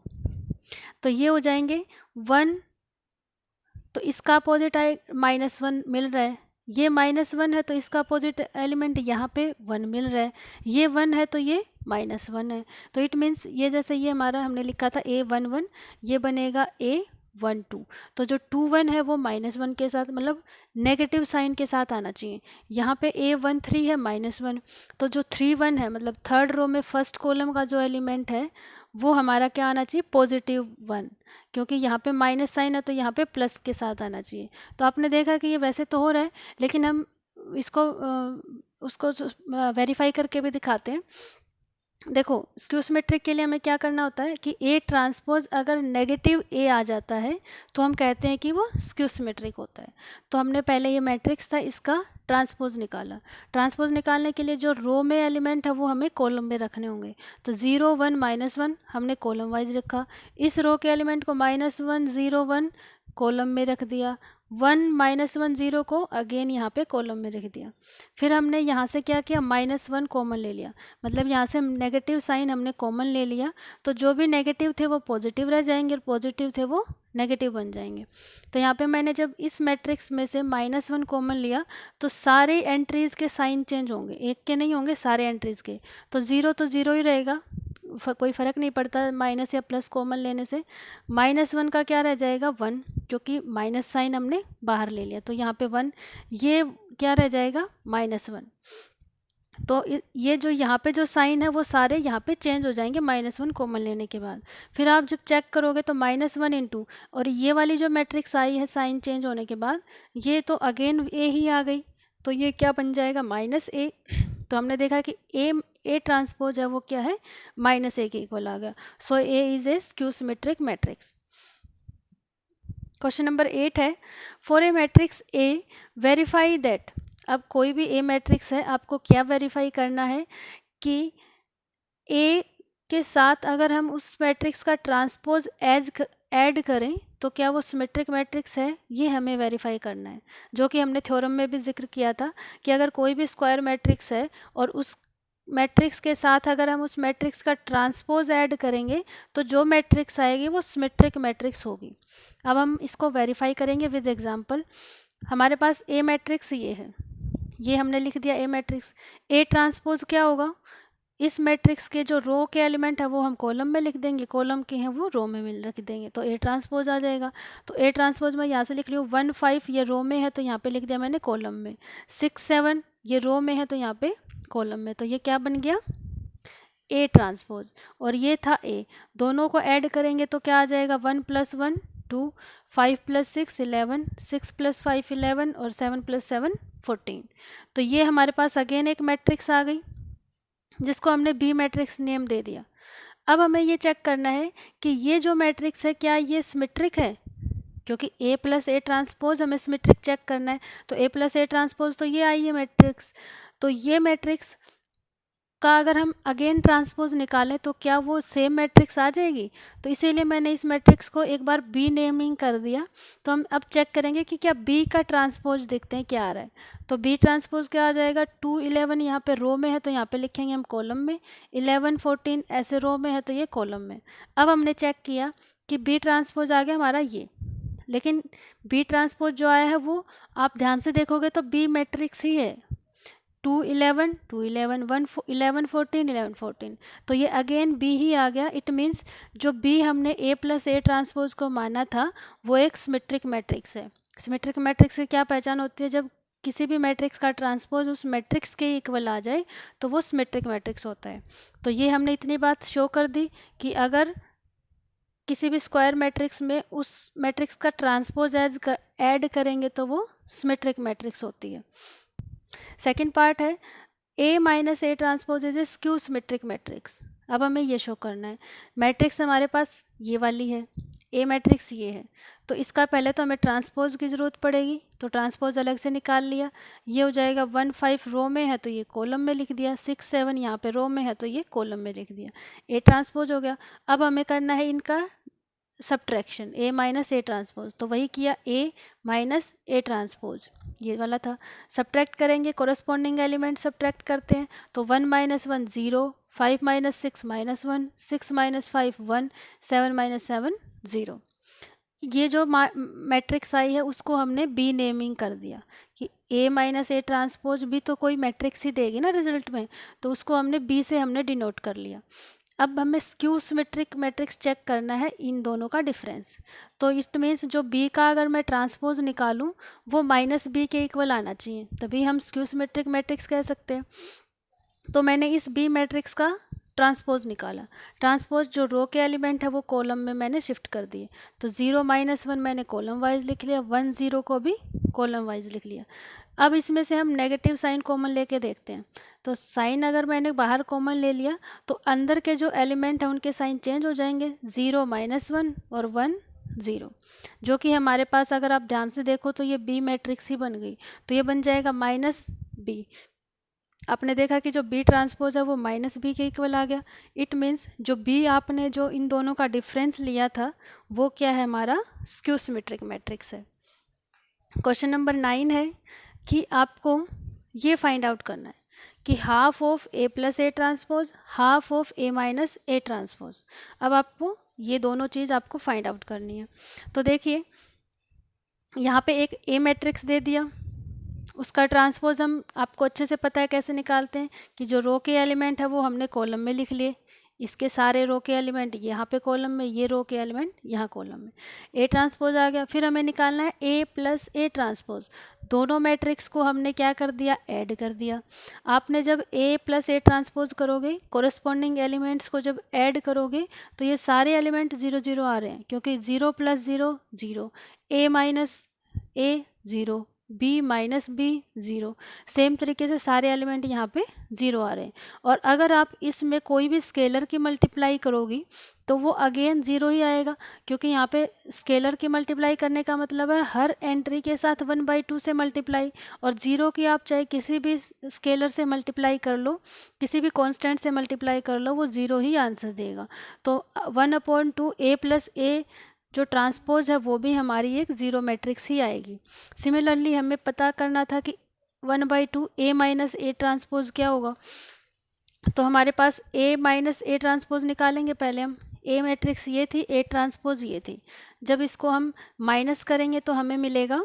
तो ये हो जाएंगे 1, तो इसका अपोजिट आए -1 मिल रहा है, ये -1 है तो इसका अपोजिट एलिमेंट यहाँ पे 1 मिल रहा है, ये 1 है तो ये -1 है। तो इट मीन्स ये जैसे ये हमारा हमने लिखा था A11, ये बनेगा A12, तो जो 2 1 है वो -1 के साथ मतलब नेगेटिव साइन के साथ आना चाहिए। यहाँ पे A13 है -1, तो जो 3 1 है मतलब थर्ड रो में फर्स्ट कॉलम का जो एलिमेंट है वो हमारा क्या आना चाहिए, +1, क्योंकि यहाँ पे माइनस साइन है तो यहाँ पे प्लस के साथ आना चाहिए। तो आपने देखा कि ये वैसे तो हो रहा है लेकिन हम इसको उसको वेरीफाई करके भी दिखाते हैं। देखो स्क्यू सिमेट्रिक के लिए हमें क्या करना होता है कि A ट्रांसपोज अगर नेगेटिव A आ जाता है तो हम कहते हैं कि वो स्क्यू सिमेट्रिक होता है। तो हमने पहले ये मैट्रिक्स था इसका ट्रांसपोज निकाला, ट्रांसपोज निकालने के लिए जो रो में एलिमेंट है वो हमें कॉलम में रखने होंगे। तो 0 1 -1 हमने कॉलम वाइज रखा, इस रो के एलिमेंट को -1 0 1 कॉलम में रख दिया, 1 -1 0 को अगेन यहाँ पे कॉलम में रख दिया। फिर हमने यहाँ से क्या किया, -1 कॉमन ले लिया, मतलब यहाँ से नेगेटिव साइन हमने कॉमन ले लिया, तो जो भी नेगेटिव थे वो पॉजिटिव रह जाएंगे और पॉजिटिव थे वो नेगेटिव बन जाएंगे। तो यहाँ पे मैंने जब इस मैट्रिक्स में से -1 कॉमन लिया तो सारे एंट्रीज़ के साइन चेंज होंगे, एक के नहीं होंगे, सारे एंट्रीज़ के। तो 0 तो 0 ही रहेगा, कोई फ़र्क नहीं पड़ता माइनस या प्लस कॉमन लेने से। -1 का क्या रह जाएगा, 1, क्योंकि माइनस साइन हमने बाहर ले लिया तो यहाँ पे 1, ये क्या रह जाएगा, -1। तो ये जो यहाँ पे जो साइन है वो सारे यहाँ पे चेंज हो जाएंगे -1 कॉमन लेने के बाद। फिर आप जब चेक करोगे तो -1 इंटू, और ये वाली जो मैट्रिक्स आई है साइन चेंज होने के बाद ये तो अगेन A ही आ गई, तो ये क्या बन जाएगा, -A। तो हमने देखा कि A ट्रांसपोज है वो क्या है, -A के इक्वल आ गया। सो A is a skew symmetric matrix. Question number 8 है, for a matrix A verify that. अब कोई भी A मैट्रिक्स है, आपको क्या वेरीफाई करना है कि A के साथ अगर हम उस मैट्रिक्स का ट्रांसपोज ऐड करें तो क्या वो सिमेट्रिक मैट्रिक्स है, ये हमें वेरीफाई करना है। जो कि हमने थ्योरम में भी जिक्र किया था कि अगर कोई भी स्क्वायर मैट्रिक्स है और उस मैट्रिक्स के साथ अगर हम उस मैट्रिक्स का ट्रांसपोज ऐड करेंगे तो जो मैट्रिक्स आएगी वो सिमेट्रिक मैट्रिक्स होगी। अब हम इसको वेरीफाई करेंगे विद एग्जांपल। हमारे पास A मैट्रिक्स ये है, ये हमने लिख दिया A मैट्रिक्स। A ट्रांसपोज क्या होगा, इस मैट्रिक्स के जो रो के एलिमेंट है वो हम कॉलम में लिख देंगे, कॉलम के हैं वो रो में रख देंगे, तो A ट्रांसपोज आ जाएगा। तो A ट्रांसपोज मैं यहाँ से लिख रही हूँ 1 5, ये रो में है तो यहाँ पे लिख दिया मैंने कॉलम में, 6 7 ये रो में है तो यहाँ पे कॉलम में, तो ये क्या बन गया, A ट्रांसपोज। और ये था A, दोनों को ऐड करेंगे तो क्या आ जाएगा, 1 + 1 2, 5 + 6 11, 6 + 5 11 और 7 + 7 14। तो ये हमारे पास अगेन एक मैट्रिक्स आ गई जिसको हमने B मैट्रिक्स नेम दे दिया। अब हमें ये चेक करना है कि ये जो मैट्रिक्स है क्या ये सिमेट्रिक है, क्योंकि A + A ट्रांसपोज हमें सिमेट्रिक चेक करना है। तो A + A ट्रांसपोज तो ये आई है मैट्रिक्स, तो ये मैट्रिक्स का अगर हम अगेन ट्रांसपोज निकालें तो क्या वो सेम मैट्रिक्स आ जाएगी। तो इसीलिए मैंने इस मैट्रिक्स को एक बार B नेमिंग कर दिया। तो हम अब चेक करेंगे कि क्या B का ट्रांसपोज देखते हैं क्या आ रहा है। तो B ट्रांसपोज क्या आ जाएगा, 2 11 यहाँ पे रो में है तो यहाँ पे लिखेंगे हम कॉलम में, 11 14 ऐसे रो में है तो ये कॉलम में। अब हमने चेक किया कि B ट्रांसपोज आ गया हमारा ये, लेकिन बी ट्रांसपोज जो आया है वो आप ध्यान से देखोगे तो बी मैट्रिक्स ही है, 2 11 2 11 1 11 14 11 14, तो ये अगेन बी ही आ गया। इट मीन्स जो बी हमने ए प्लस ए ट्रांसपोज को माना था वो एक सिमेट्रिक मैट्रिक्स है। सिमेट्रिक मैट्रिक्स की क्या पहचान होती है? जब किसी भी मैट्रिक्स का ट्रांसपोज उस मैट्रिक्स के इक्वल आ जाए तो वो सिमेट्रिक मैट्रिक्स होता है। तो ये हमने इतनी बात शो कर दी कि अगर किसी भी स्क्वायर मैट्रिक्स में उस मैट्रिक्स का ट्रांसपोज ऐड करेंगे तो वो सिमेट्रिक मैट्रिक्स होती है। सेकेंड पार्ट है A minus A transpose is a skew symmetric matrix. अब हमें ये शो करना है, मैट्रिक्स हमारे पास ये वाली है, ए मैट्रिक्स ये है, तो इसका पहले तो हमें ट्रांसपोज की ज़रूरत पड़ेगी, तो ट्रांसपोज अलग से निकाल लिया। ये हो जाएगा 1 5 रो में है तो ये कॉलम में लिख दिया, 6 7 यहाँ पे रो में है तो ये कॉलम में लिख दिया, ए ट्रांसपोज हो गया। अब हमें करना है इनका subtraction, A minus A transpose, तो वही किया, ए माइनस ए ट्रांसपोज ये वाला था। सब्ट्रैक्ट करेंगे, कोरस्पॉन्डिंग एलिमेंट सब्ट्रैक्ट करते हैं, तो 1 minus 1 0, 5 minus 6 minus 1, 6 minus 5 1, 7 minus 7 0। ये जो मैट्रिक्स आई है उसको हमने बी नेमिंग कर दिया कि ए माइनस ए ट्रांसपोज भी तो कोई मैट्रिक्स ही देगी ना रिजल्ट में, तो उसको हमने बी से हमने डिनोट कर लिया। अब हमें स्क्यू सिमेट्रिक मैट्रिक्स चेक करना है इन दोनों का डिफरेंस, तो इट मीन्स जो बी का अगर मैं ट्रांसपोज निकालूं वो माइनस बी के इक्वल आना चाहिए, तभी हम स्क्यू सिमेट्रिक मैट्रिक्स कह सकते हैं। तो मैंने इस बी मैट्रिक्स का ट्रांसपोज निकाला, ट्रांसपोज जो रो के एलिमेंट है वो कॉलम में मैंने शिफ्ट कर दिए, तो 0 माइनस 1 मैंने कॉलम वाइज लिख लिया, 1 0 को भी कॉलम वाइज लिख लिया। अब इसमें से हम नेगेटिव साइन कॉमन लेके देखते हैं, तो साइन अगर मैंने बाहर कॉमन ले लिया तो अंदर के जो एलिमेंट हैं उनके साइन चेंज हो जाएंगे, 0 माइनस 1 और 1 0, जो कि हमारे पास अगर आप ध्यान से देखो तो ये बी मैट्रिक्स ही बन गई, तो ये बन जाएगा माइनस बी। आपने देखा कि जो बी ट्रांसपोज है वो माइनस बी के इक्वल आ गया। इट मीन्स जो बी आपने जो इन दोनों का डिफरेंस लिया था वो क्या है, हमारा स्क्यू सिमेट्रिक मैट्रिक्स है। क्वेश्चन नंबर 9 है कि आपको ये फाइंड आउट करना है कि half of A plus A transpose, half of A minus A transpose. अब आपको ये दोनों चीज़ आपको फाइंड आउट करनी है। तो देखिए यहाँ पे एक ए मैट्रिक्स दे दिया, उसका ट्रांसपोज हम आपको अच्छे से पता है कैसे निकालते हैं कि जो रो के एलिमेंट है वो हमने कॉलम में लिख लिए, इसके सारे रो के एलिमेंट यहाँ पे कॉलम में, ये रो के एलिमेंट यहाँ कॉलम में, ए ट्रांसपोज आ गया। फिर हमें निकालना है ए प्लस ए ट्रांसपोज, दोनों मैट्रिक्स को हमने क्या कर दिया, ऐड कर दिया। आपने जब ए प्लस ए ट्रांसपोज करोगे, कोरस्पॉन्डिंग एलिमेंट्स को जब ऐड करोगे तो ये सारे एलिमेंट 0 0 आ रहे हैं, क्योंकि 0 प्लस 0 0, ए माइनस ए 0, बी माइनस बी 0, सेम तरीके से सारे एलिमेंट यहाँ पे 0 आ रहे हैं। और अगर आप इसमें कोई भी स्केलर की मल्टीप्लाई करोगी तो वो अगेन 0 ही आएगा, क्योंकि यहाँ पे स्केलर की मल्टीप्लाई करने का मतलब है हर एंट्री के साथ 1/2 से मल्टीप्लाई, और 0 की आप चाहे किसी भी स्केलर से मल्टीप्लाई कर लो, किसी भी कांस्टेंट से मल्टीप्लाई कर लो, वो 0 ही आंसर देगा। तो 1/2 ए प्लस ए जो ट्रांसपोज है वो भी हमारी एक 0 मैट्रिक्स ही आएगी। सिमिलरली हमें पता करना था कि 1/2 ए माइनस ए ट्रांसपोज क्या होगा, तो हमारे पास ए माइनस ए ट्रांसपोज निकालेंगे। पहले हम ए मैट्रिक्स ये थी, ए ट्रांसपोज ये थी, जब इसको हम माइनस करेंगे तो हमें मिलेगा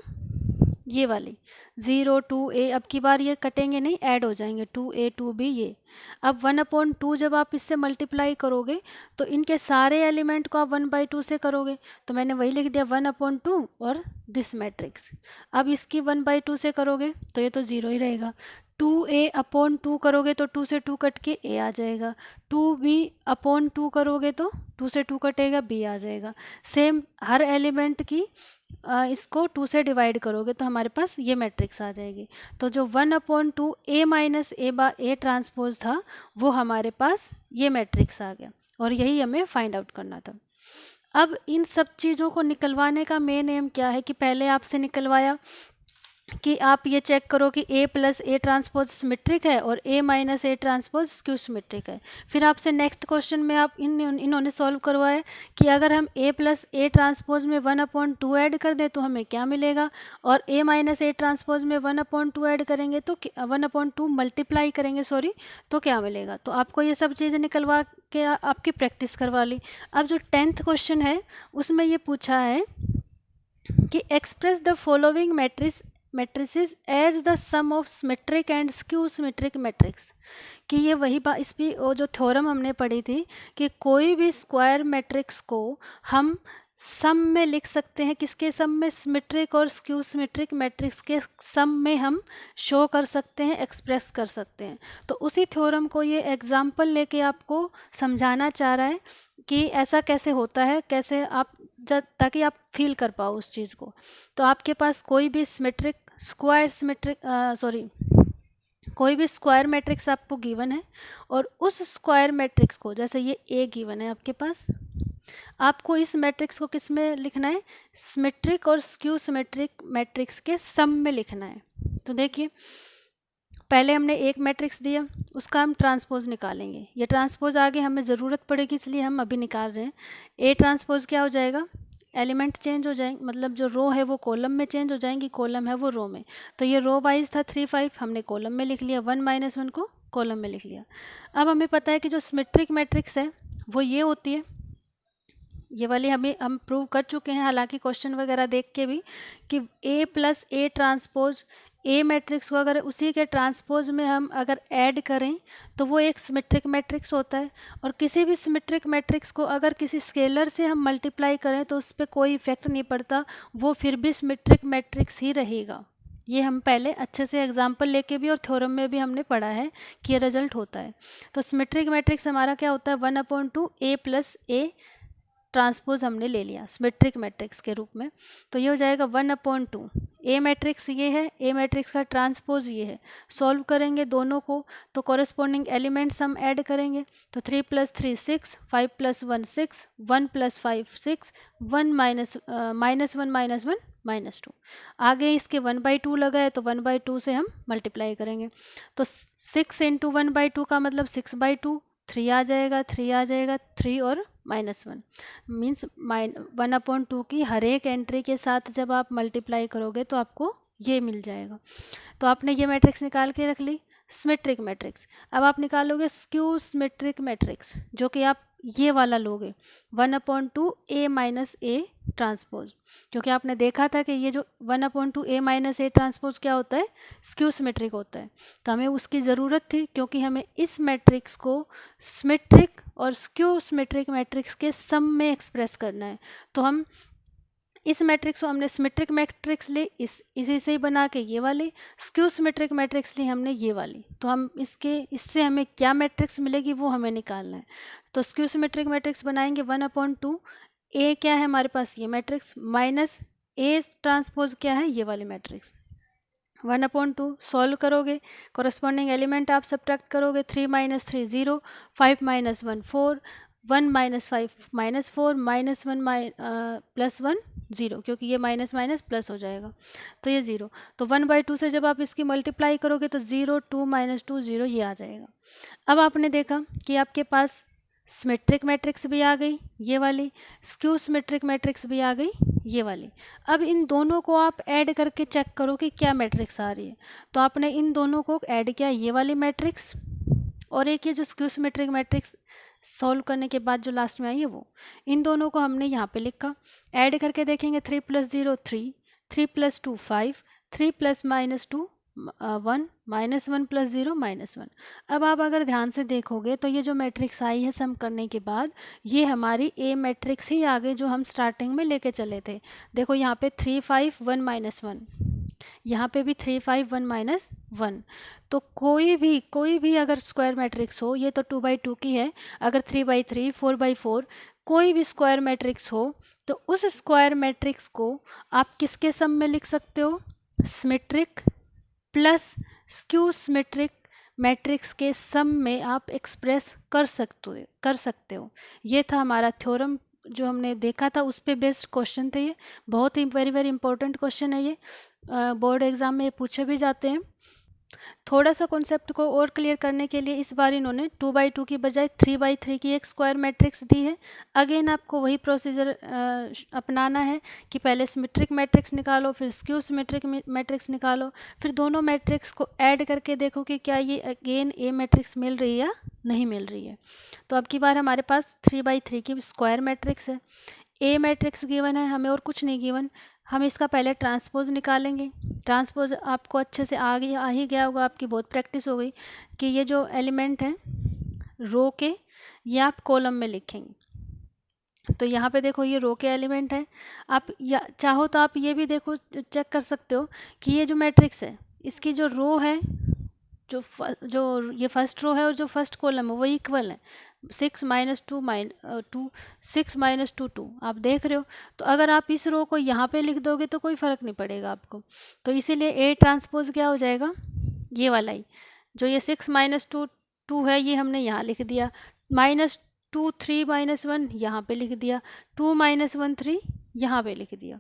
ये वाली 0 2 ए, अब की बार ये कटेंगे नहीं, ऐड हो जाएंगे 2a 2b ये। अब 1/2 जब आप इससे मल्टीप्लाई करोगे तो इनके सारे एलिमेंट को आप 1/2 से करोगे, तो मैंने वही लिख दिया 1/2 और दिस मैट्रिक्स। अब इसकी 1/2 से करोगे तो ये तो 0 ही रहेगा, 2a/2 करोगे तो 2 से 2 कट के a आ जाएगा, 2b/2 करोगे तो 2 से 2 कटेगा b आ जाएगा। सेम हर एलिमेंट की इसको 2 से डिवाइड करोगे तो हमारे पास ये मैट्रिक्स आ जाएगी। तो जो 1/2 ए माइनस ए बा ए ट्रांसपोज था वो हमारे पास ये मैट्रिक्स आ गया, और यही हमें फाइंड आउट करना था। अब इन सब चीज़ों को निकलवाने का मेन एम क्या है कि पहले आपसे निकलवाया कि आप ये चेक करो कि A plus A transpose symmetric है और A minus A transpose skew symmetric है। फिर आपसे नेक्स्ट क्वेश्चन में आप इन्होंने सॉल्व करवाया कि अगर हम ए प्लस ए ट्रांसपोज में 1/2 ऐड कर दें तो हमें क्या मिलेगा, और ए माइनस ए ट्रांसपोज में 1/2 ऐड करेंगे तो 1/2 मल्टीप्लाई करेंगे तो क्या मिलेगा। तो आपको ये सब चीज़ें निकलवा के आपकी प्रैक्टिस करवा ली। अब जो 10th क्वेश्चन है उसमें ये पूछा है कि express the following matrices as the sum of symmetric and skew symmetric matrix. कि ये वही बात, इस भी वो जो थ्योरम हमने पढ़ी थी कि कोई भी स्क्वायर मैट्रिक्स को हम सम में लिख सकते हैं, किसके सम में, सिमेट्रिक और स्क्यू सिमेट्रिक मैट्रिक्स के सम में हम शो कर सकते हैं, एक्सप्रेस कर सकते हैं। तो उसी थ्योरम को ये एग्जाम्पल लेके आपको समझाना चाह रहा है कि ऐसा कैसे होता है, कैसे आप ताकि आप फील कर पाओ उस चीज़ को। तो आपके पास कोई भी सिमेट्रिक स्क्वायर सिमेट्रिक कोई भी स्क्वायर मैट्रिक्स आपको गिवन है और उस स्क्वायर मैट्रिक्स को, जैसे ये ए गिवन है आपके पास, आपको इस मैट्रिक्स को किस में लिखना है, सिमेट्रिक और स्क्यू सिमेट्रिक मैट्रिक्स के सम में लिखना है। तो देखिए पहले हमने एक मैट्रिक्स दिया, उसका हम ट्रांसपोज निकालेंगे। ये ट्रांसपोज आगे हमें ज़रूरत पड़ेगी इसलिए हम अभी निकाल रहे हैं। ए ट्रांसपोज क्या हो जाएगा, एलिमेंट चेंज हो जाएंगे, मतलब जो रो है वो कॉलम में चेंज हो जाएंगी, कॉलम है वो रो में। तो ये रो वाइज था 3 5, हमने कॉलम में लिख लिया, 1 - 1 को कॉलम में लिख लिया। अब हमें पता है कि जो सिमेट्रिक मैट्रिक्स है वो ये होती है, ये वाली हम प्रूव कर चुके हैं हालांकि क्वेश्चन वगैरह देख के भी, कि A + A transpose A matrix को अगर उसी के ट्रांसपोज में हम अगर ऐड करें तो वो एक सिमेट्रिक मैट्रिक्स होता है। और किसी भी सिमेट्रिक मैट्रिक्स को अगर किसी स्केलर से हम मल्टीप्लाई करें तो उस पर कोई इफेक्ट नहीं पड़ता, वो फिर भी सिमेट्रिक मैट्रिक्स ही रहेगा। ये हम पहले अच्छे से एग्जाम्पल लेके भी और थ्योरम में भी हमने पढ़ा है कि ये रिजल्ट होता है। तो सिमेट्रिक मैट्रिक्स हमारा क्या होता है, 1/2 A + A ट्रांसपोज हमने ले लिया सिमेट्रिक मैट्रिक्स के रूप में। तो ये हो जाएगा 1/2। ए मैट्रिक्स ये है, ए मैट्रिक्स का ट्रांसपोज ये है। सॉल्व करेंगे दोनों को तो कॉरेस्पॉन्डिंग एलिमेंट्स हम ऐड करेंगे। तो 3 + 3 6, 5 + 1 6, 1 + 5 6, 1 -1 -2। आगे इसके 1/2 लगा है तो 1/2 से हम मल्टीप्लाई करेंगे। तो 6 × 1/2 का मतलब 6/2, 3 आ जाएगा, 3 आ जाएगा, 3 और -1 मीन्स 1/2 की हर एक एंट्री के साथ जब आप मल्टीप्लाई करोगे तो आपको ये मिल जाएगा। तो आपने ये मैट्रिक्स निकाल के रख ली, सिमेट्रिक मैट्रिक्स। अब आप निकालोगे स्क्यू सिमेट्रिक मैट्रिक्स, जो कि आप ये वाला लोगे 1/2 A - A ट्रांसपोज, क्योंकि आपने देखा था कि ये जो 1/2 A - A ट्रांसपोज क्या होता है, स्क्यू सिमेट्रिक होता है। तो हमें उसकी ज़रूरत थी क्योंकि हमें इस मैट्रिक्स को सिमेट्रिक और स्क्यू सिमेट्रिक मैट्रिक्स के सम में एक्सप्रेस करना है। तो हम इस मैट्रिक्स को हमने सिमेट्रिक मैट्रिक्स ली, इसी से ही बना के ये वाली स्क्यू सिमेट्रिक मैट्रिक्स ली हमने ये वाली। तो हम इससे हमें क्या मैट्रिक्स मिलेगी वो हमें निकालना है। तो स्क्यू सिमेट्रिक मैट्रिक्स बनाएंगे 1/2 ए क्या है हमारे पास, ये मैट्रिक्स, माइनस ए ट्रांसपोज क्या है, ये वाली मैट्रिक्स। 1/2 सॉल्व करोगे, कॉरेस्पॉन्डिंग एलिमेंट आप सब्ट्रैक्ट करोगे, 3 - 3 0, 5 - 1 4, 1 - 5 -4, -1 + 1 0, क्योंकि ये माइनस माइनस प्लस हो जाएगा तो ये 0। तो 1/2 से जब आप इसकी मल्टीप्लाई करोगे तो 0 2 - 2 0 ये आ जाएगा। अब आपने देखा कि आपके पास सिमेट्रिक मैट्रिक्स भी आ गई ये वाली, स्क्यू सिमेट्रिक मैट्रिक्स भी आ गई ये वाली। अब इन दोनों को आप ऐड करके चेक करो कि क्या मैट्रिक्स आ रही है। तो आपने इन दोनों को ऐड किया, ये वाली मैट्रिक्स और एक ये जो स्क्यू सिमेट्रिक मैट्रिक्स सॉल्व करने के बाद जो लास्ट में आई है वो, इन दोनों को हमने यहाँ पे लिखा। ऐड करके देखेंगे 3 + 0 3, 3 + 2 5, 3 + -2 1, -1 + 0 -1। अब आप अगर ध्यान से देखोगे तो ये जो मैट्रिक्स आई है सम करने के बाद, ये हमारी ए मैट्रिक्स ही आ गई जो हम स्टार्टिंग में लेके चले थे। देखो यहाँ पे 3 5 1 -1, यहाँ पे भी 3 5 1 -1। तो कोई भी अगर स्क्वायर मैट्रिक्स हो, ये तो 2/2 की है, अगर 3/3 4/4 कोई भी स्क्वायर मैट्रिक्स हो तो उस स्क्वायर मैट्रिक्स को आप किसके सम में लिख सकते हो, symmetric plus skew symmetric matrix के सम में आप एक्सप्रेस कर सकते हो। ये था हमारा थ्योरम जो हमने देखा था, उस पे बेस्ड क्वेश्चन थे ये। बहुत ही वेरी इंपॉर्टेंट क्वेश्चन है ये, बोर्ड एग्जाम में पूछे भी जाते हैं। थोड़ा सा कॉन्सेप्ट को और क्लियर करने के लिए इस बार इन्होंने 2/2 की बजाय 3/3 की एक स्क्वायर मैट्रिक्स दी है। अगेन आपको वही प्रोसीजर अपनाना है कि पहले सिमेट्रिक मैट्रिक्स निकालो, फिर स्क्यू सिमेट्रिक मैट्रिक्स निकालो, फिर दोनों मैट्रिक्स को ऐड करके देखो कि क्या ये अगेन ए मैट्रिक्स मिल रही है या नहीं मिल रही है। तो अब की बार हमारे पास 3/3 की स्क्वायर मैट्रिक्स है, ए मैट्रिक्स गिवन है, हमें और कुछ नहीं गिवन, हम इसका पहले ट्रांसपोज निकालेंगे। ट्रांसपोज आपको अच्छे से आ ही गया होगा, आपकी बहुत प्रैक्टिस हो गई कि ये जो एलिमेंट हैं रो के, ये आप कॉलम में लिखेंगे। तो यहाँ पे देखो ये रो के एलिमेंट है। आप या चाहो तो आप ये भी देखो, चेक कर सकते हो कि ये जो मैट्रिक्स है इसकी जो रो है, जो ये फर्स्ट रो है और जो फर्स्ट कॉलम है वो इक्वल है। 6 माइनस 2 2 6 माइनस 2 2 आप देख रहे हो। तो अगर आप इस रो को यहाँ पे लिख दोगे तो कोई फ़र्क नहीं पड़ेगा आपको। तो इसीलिए ए ट्रांसपोज क्या हो जाएगा, ये वाला ही, जो ये 6 माइनस 2 2 है ये हमने यहाँ लिख दिया, माइनस 2 3 माइनस 1 यहाँ पे लिख दिया, 2 माइनस 1 3 यहाँ पे लिख दिया।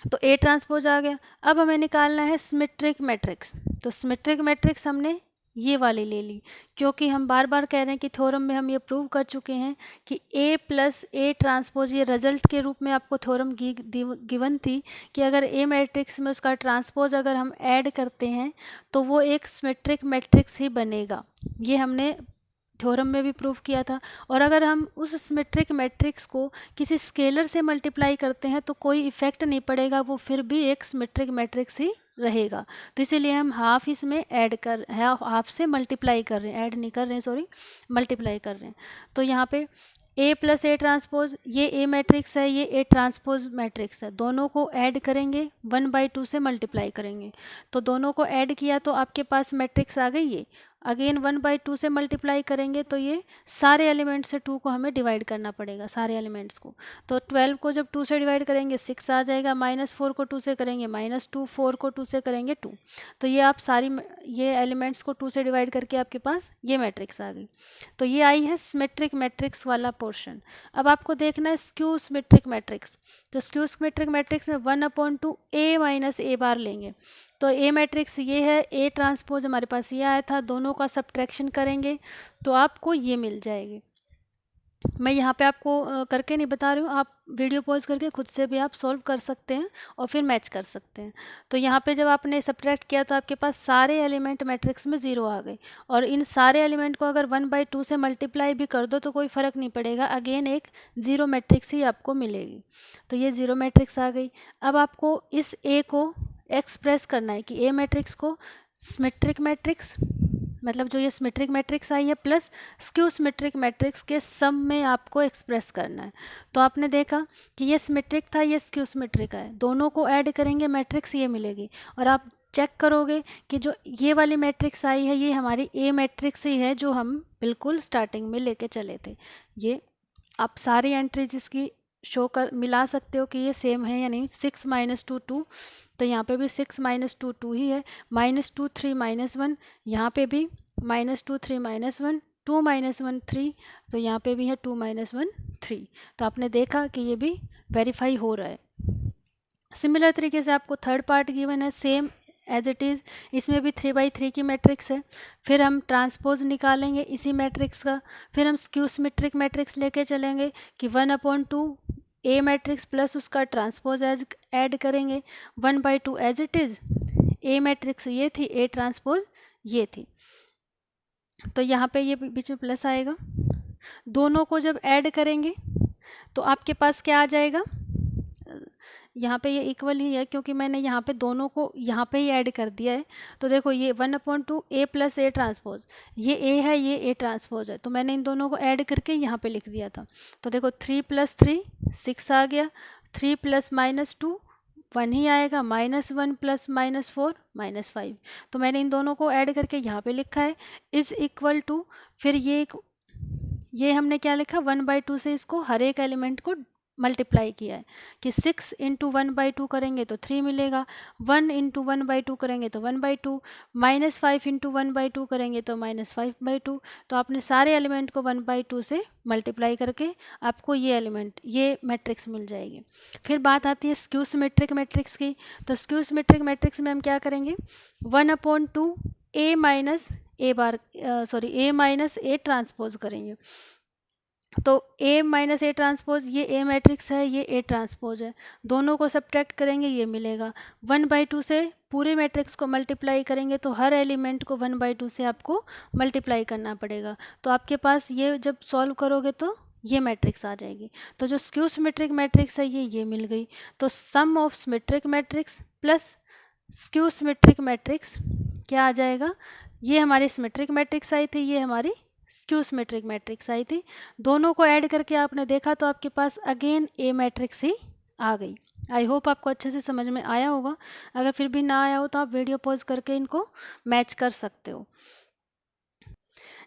तो ए ट्रांसपोज आ गया। अब हमें निकालना है सिमेट्रिक मैट्रिक्स। तो सिमेट्रिक मैट्रिक्स हमने ये वाली ले ली, क्योंकि हम बार बार कह रहे हैं कि थ्योरम में हम ये प्रूव कर चुके हैं कि ए प्लस ए ट्रांसपोज, ये रिजल्ट के रूप में आपको थ्योरम गिवन थी कि अगर ए मैट्रिक्स में उसका ट्रांसपोज अगर हम ऐड करते हैं तो वो एक सिमेट्रिक मैट्रिक्स ही बनेगा। ये हमने थ्योरम में भी प्रूव किया था। और अगर हम उस सिमेट्रिक मैट्रिक्स को किसी स्केलर से मल्टीप्लाई करते हैं तो कोई इफेक्ट नहीं पड़ेगा, वो फिर भी एक सिमेट्रिक मैट्रिक्स ही रहेगा। तो इसीलिए हम हाफ इसमें ऐड कर, हाफ से मल्टीप्लाई कर रहे हैं, ऐड नहीं कर रहे हैं, सॉरी, मल्टीप्लाई कर रहे हैं। तो यहाँ पे ए प्लस ए ट्रांसपोज, ये ए मैट्रिक्स है, ये ए ट्रांसपोज मैट्रिक्स है, दोनों को ऐड करेंगे 1/2 से मल्टीप्लाई करेंगे। तो दोनों को ऐड किया तो आपके पास मैट्रिक्स आ गई ये। अगेन 1/2 से मल्टीप्लाई करेंगे तो ये सारे एलिमेंट्स से 2 को हमें डिवाइड करना पड़ेगा, सारे एलिमेंट्स को। तो 12 को जब 2 से डिवाइड करेंगे 6 आ जाएगा, -4 को 2 से करेंगे -2, 4 को 2 से करेंगे 2। तो ये आप सारी ये एलिमेंट्स को 2 से डिवाइड करके आपके पास ये मैट्रिक्स आ गई। तो ये आई है सिमेट्रिक मैट्रिक्स वाला पोर्शन। अब आपको देखना है स्क्यू सिमेट्रिक मैट्रिक्स। तो स्क्यू सिमेट्रिक मैट्रिक्स में 1/2 ए माइनस ए बार लेंगे। तो ए मैट्रिक्स ये है, ए ट्रांसपोज हमारे पास ये आया था, दोनों का सब्ट्रैक्शन करेंगे तो आपको ये मिल जाएगी। मैं यहाँ पे आपको करके नहीं बता रही हूँ, आप वीडियो पॉज करके खुद से भी आप सॉल्व कर सकते हैं और फिर मैच कर सकते हैं। तो यहाँ पे जब आपने सब्ट्रैक्ट किया तो आपके पास सारे एलिमेंट मैट्रिक्स में 0 आ गए, और इन सारे एलिमेंट को अगर 1/2 से मल्टीप्लाई भी कर दो तो कोई फ़र्क नहीं पड़ेगा, अगेन एक 0 मैट्रिक्स ही आपको मिलेगी। तो ये 0 मैट्रिक्स आ गई। अब आपको इस ए को एक्सप्रेस करना है कि ए मैट्रिक्स को सिमेट्रिक मैट्रिक्स, मतलब जो ये सिमेट्रिक मैट्रिक्स आई है प्लस स्क्यू सिमेट्रिक मैट्रिक्स के सम में आपको एक्सप्रेस करना है। तो आपने देखा कि ये सिमेट्रिक था, ये स्क्यू सिमेट्रिक है, दोनों को ऐड करेंगे मैट्रिक्स ये मिलेगी। और आप चेक करोगे कि जो ये वाली मैट्रिक्स आई है ये हमारी ए मैट्रिक्स ही है, जो हम बिल्कुल स्टार्टिंग में लेके चले थे। ये आप सारी एंट्रीज इसकी शो कर मिला सकते हो कि ये सेम है या नहीं। 6 माइनस 2 2, तो यहाँ पे भी 6 माइनस 2 2 ही है। -2 3 -1, यहाँ पे भी -2 3 -1, 2 -1 3, तो यहाँ पे भी है 2 -1 3। तो आपने देखा कि ये भी वेरीफाई हो रहा है। सिमिलर तरीके से आपको थर्ड पार्ट गिवन है, सेम एज इट इज़, इसमें भी 3/3 की मैट्रिक्स है। फिर हम ट्रांसपोज निकालेंगे इसी मैट्रिक्स का, फिर हम स्क्यू सिमेट्रिक मैट्रिक्स लेके चलेंगे कि 1/2 ए मैट्रिक्स प्लस उसका ट्रांसपोज एज ऐड करेंगे, 1/2 as it is, A matrix ये थी, ए ट्रांसपोज ये थी। तो यहाँ पे ये बीच में प्लस आएगा, दोनों को जब ऐड करेंगे तो आपके पास क्या आ जाएगा, यहाँ पे ये इक्वल ही है क्योंकि मैंने यहाँ पे दोनों को यहाँ पे ही ऐड कर दिया है। तो देखो ये 1/2 ए प्लस ए ट्रांसपोज, ये ए है ये ए ट्रांसपोज है, तो मैंने इन दोनों को ऐड करके यहाँ पे लिख दिया था। तो देखो 3 + 3 6 आ गया, 3 + -2 1 ही आएगा, -1 + -4 -5। तो मैंने इन दोनों को ऐड करके यहाँ पे लिखा है इज़ इक्वल टू, फिर ये हमने क्या लिखा, 1/2 से इसको हर एक एलिमेंट को मल्टीप्लाई किया है कि 6 × 1/2 करेंगे तो 3 मिलेगा, 1 × 1/2 करेंगे तो 1/2, -5 × 1/2 करेंगे तो -5/2। तो आपने सारे एलिमेंट को 1/2 से मल्टीप्लाई करके आपको ये एलिमेंट, ये मैट्रिक्स मिल जाएगी। फिर बात आती है स्क्यू सिमेट्रिक मैट्रिक्स की। तो स्क्यू सिमेट्रिक मैट्रिक्स में हम क्या करेंगे, 1/2 ए माइनस ए ट्रांसपोज करेंगे। तो ए माइनस ए ट्रांसपोज, ये ए मैट्रिक्स है ये ए ट्रांसपोज है, दोनों को सब्ट्रैक्ट करेंगे ये मिलेगा। 1/2 से पूरे मैट्रिक्स को मल्टीप्लाई करेंगे तो हर एलिमेंट को 1/2 से आपको मल्टीप्लाई करना पड़ेगा। तो आपके पास ये जब सॉल्व करोगे तो ये मैट्रिक्स आ जाएगी। तो जो स्क्यू सिमेट्रिक मैट्रिक्स है ये मिल गई। तो sum of symmetric matrix plus skew symmetric matrix क्या आ जाएगा, ये हमारी सिमेट्रिक मैट्रिक्स आई थी, ये हमारी स्क्यू सिमेट्रिक मैट्रिक्स आई थी। दोनों को ऐड करके आपने देखा तो आपके पास अगेन ए मैट्रिक्स ही आ गई। आई होप आपको अच्छे से समझ में आया होगा। अगर फिर भी ना आया हो तो आप वीडियो पॉज करके इनको मैच कर सकते हो।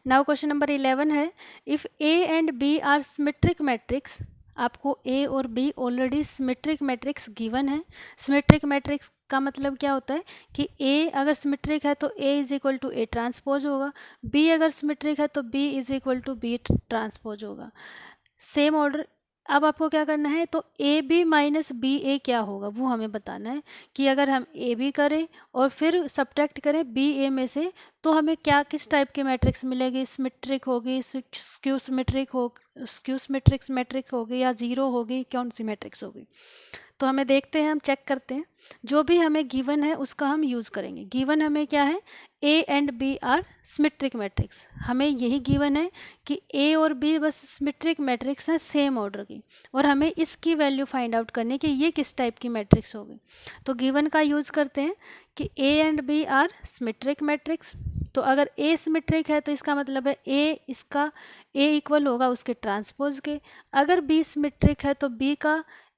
नाउ क्वेश्चन नंबर 11 है, if A and B are symmetric matrix. आपको ए और B already symmetric matrix given है। सिमेट्रिक मैट्रिक्स का मतलब क्या होता है कि ए अगर सिमेट्रिक है तो A is equal to A transpose होगा, बी अगर सिमेट्रिक है तो B is equal to B transpose होगा। Same order. अब आपको क्या करना है, तो A B minus B A क्या होगा वो हमें बताना है कि अगर हम ए बी करें और फिर सब्ट्रैक्ट करें बी ए में से तो हमें क्या किस टाइप की मैट्रिक्स मिलेगी, सिमेट्रिक होगी, स्क्यू सिमेट्रिक्स मैट्रिक्स होगी या जीरो होगी, कौन सी मैट्रिक्स होगी। तो हमें देखते हैं, हम चेक करते हैं। जो भी हमें गिवन है उसका हम यूज़ करेंगे। गिवन हमें क्या है, A and B are symmetric matrix. हमें यही गिवन है कि ए और बी बस सिमेट्रिक मैट्रिक्स हैं सेम ऑर्डर की, और हमें इसकी वैल्यू फाइंड आउट करनी कि ये किस टाइप की मैट्रिक्स होगी। तो गिवन का यूज़ करते हैं कि A and B are symmetric matrix. तो अगर ए सिमेट्रिक है तो इसका मतलब है ए इसका ए इक्वल होगा उसके ट्रांसपोज के। अगर बी सिमेट्रिक है तो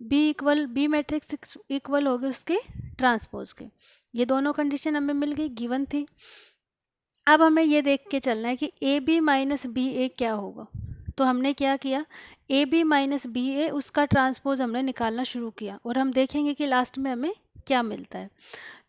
बी मैट्रिक्स इक्वल होगी उसके ट्रांसपोज के। ये दोनों कंडीशन हमें मिल गई, गिवन थी। अब हमें ये देख के चलना है कि A B minus B A क्या होगा। तो हमने क्या किया, ए बी माइनस बी ए उसका ट्रांसपोज हमने निकालना शुरू किया, और हम देखेंगे कि लास्ट में हमें क्या मिलता है।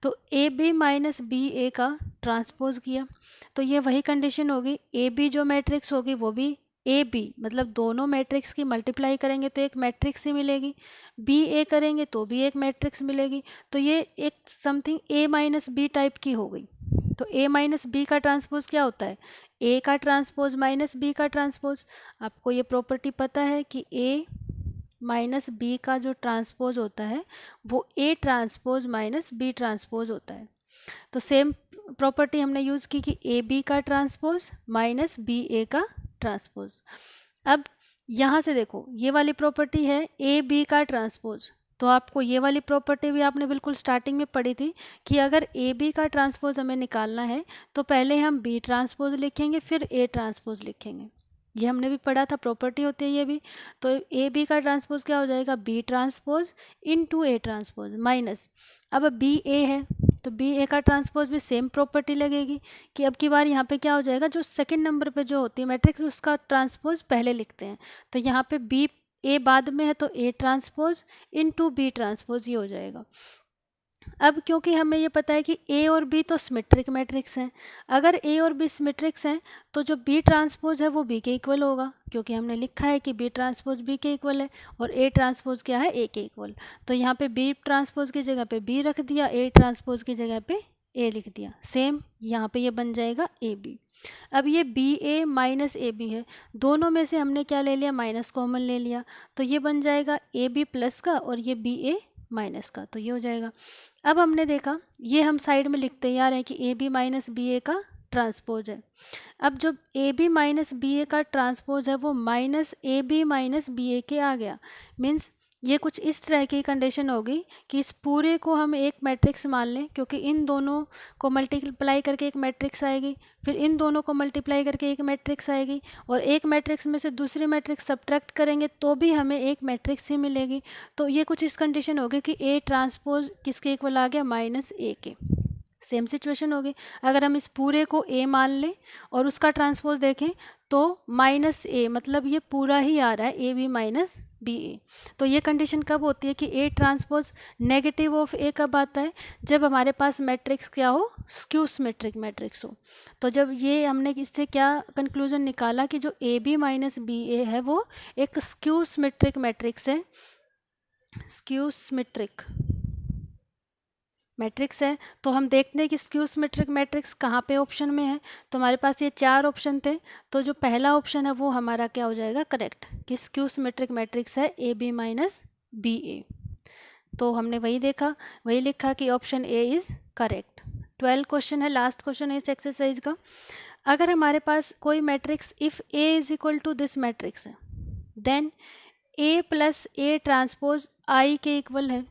तो A B minus B A का ट्रांसपोज किया तो ये वही कंडीशन होगी, ए बी जो मैट्रिक्स होगी वो भी ए बी, मतलब दोनों मैट्रिक्स की मल्टीप्लाई करेंगे तो एक मैट्रिक्स ही मिलेगी, बी ए करेंगे तो भी एक मैट्रिक्स मिलेगी। तो ये एक समथिंग ए माइनस बी टाइप की हो गई। तो ए माइनस बी का ट्रांसपोज क्या होता है, ए का ट्रांसपोज माइनस बी का ट्रांसपोज। आपको ये प्रॉपर्टी पता है कि ए माइनस बी का जो ट्रांसपोज होता है वो A transpose minus B transpose होता है। तो सेम प्रॉपर्टी हमने यूज़ की कि ए बी का ट्रांसपोज माइनस बी ए का ट्रांसपोज। अब यहाँ से देखो, ये वाली प्रॉपर्टी है ए बी का ट्रांसपोज। तो आपको ये वाली प्रॉपर्टी भी आपने बिल्कुल स्टार्टिंग में पढ़ी थी कि अगर ए बी का ट्रांसपोज हमें निकालना है तो पहले हम बी ट्रांसपोज लिखेंगे फिर ए ट्रांसपोज लिखेंगे। ये हमने भी पढ़ा था, प्रॉपर्टी होती है ये भी। तो ए बी का ट्रांसपोज क्या हो जाएगा, B transpose into A transpose minus, अब बी ए है तो बी ए का ट्रांसपोज भी सेम प्रॉपर्टी लगेगी कि अब की बार यहाँ पे क्या हो जाएगा, जो सेकंड नंबर पे जो होती है मैट्रिक्स उसका ट्रांसपोज पहले लिखते हैं। तो यहाँ पे बी ए बाद में है तो A transpose into B transpose ये हो जाएगा। अब क्योंकि हमें ये पता है कि ए और बी तो सिमेट्रिक मैट्रिक्स हैं, अगर ए और बी सिमेट्रिक्स हैं तो जो बी ट्रांसपोज है वो बी के इक्वल होगा, क्योंकि हमने लिखा है कि बी ट्रांसपोज बी के इक्वल है और ए ट्रांसपोज क्या है, ए के इक्वल। तो यहाँ पे बी ट्रांसपोज की जगह पे बी रख दिया, ए ट्रांसपोज की जगह पे ए लिख दिया। सेम यहाँ पे ये बन जाएगा ए बी। अब ये B A minus A B है, दोनों में से हमने क्या ले लिया, माइनस कॉमन ले लिया, तो ये बन जाएगा ए बी प्लस का और ये बी ए माइनस का, तो ये हो जाएगा। अब हमने देखा, ये हम साइड में लिखते तैयार हैं कि A B minus B A का ट्रांसपोज है। अब जो A B minus B A का ट्रांसपोज है वो minus A B minus B A के आ गया। मीन्स ये कुछ इस तरह की कंडीशन होगी कि इस पूरे को हम एक मैट्रिक्स मान लें, क्योंकि इन दोनों को मल्टीप्लाई करके एक मैट्रिक्स आएगी, फिर इन दोनों को मल्टीप्लाई करके एक मैट्रिक्स आएगी, और एक मैट्रिक्स में से दूसरी मैट्रिक्स सब्ट्रैक्ट करेंगे तो भी हमें एक मैट्रिक्स ही मिलेगी। तो ये कुछ इस कंडीशन होगी कि ए ट्रांसपोज किसके इक्वल आ गया, माइनस ए के। सेम सिचुएशन होगी अगर हम इस पूरे को ए मान लें और उसका ट्रांसपोज देखें तो माइनस ए, मतलब ये पूरा ही आ रहा है A B minus B A. तो ये कंडीशन कब होती है कि ए ट्रांसपोज नेगेटिव ऑफ ए कब आता है, जब हमारे पास मैट्रिक्स क्या हो, स्क्यू सिमेट्रिक मैट्रिक्स हो। तो जब ये हमने इससे क्या कंक्लूजन निकाला कि जो A B minus B A है वो एक स्क्यू सिमेट्रिक मैट्रिक्स है, स्क्यू सिमेट्रिक मैट्रिक्स है। तो हम देखते हैं कि स्क्यू सिमेट्रिक मैट्रिक्स कहाँ पे ऑप्शन में है। तो हमारे पास ये 4 ऑप्शन थे, तो जो पहला ऑप्शन है वो हमारा क्या हो जाएगा, करेक्ट, कि स्क्यू सिमेट्रिक मैट्रिक्स है A B minus B A. तो हमने वही देखा, वही लिखा कि option A is correct. 12 question है, लास्ट क्वेश्चन है इस एक्सरसाइज का। अगर हमारे पास कोई matrix if A is equal to this matrix है, then A plus A transpose I के इक्वल है,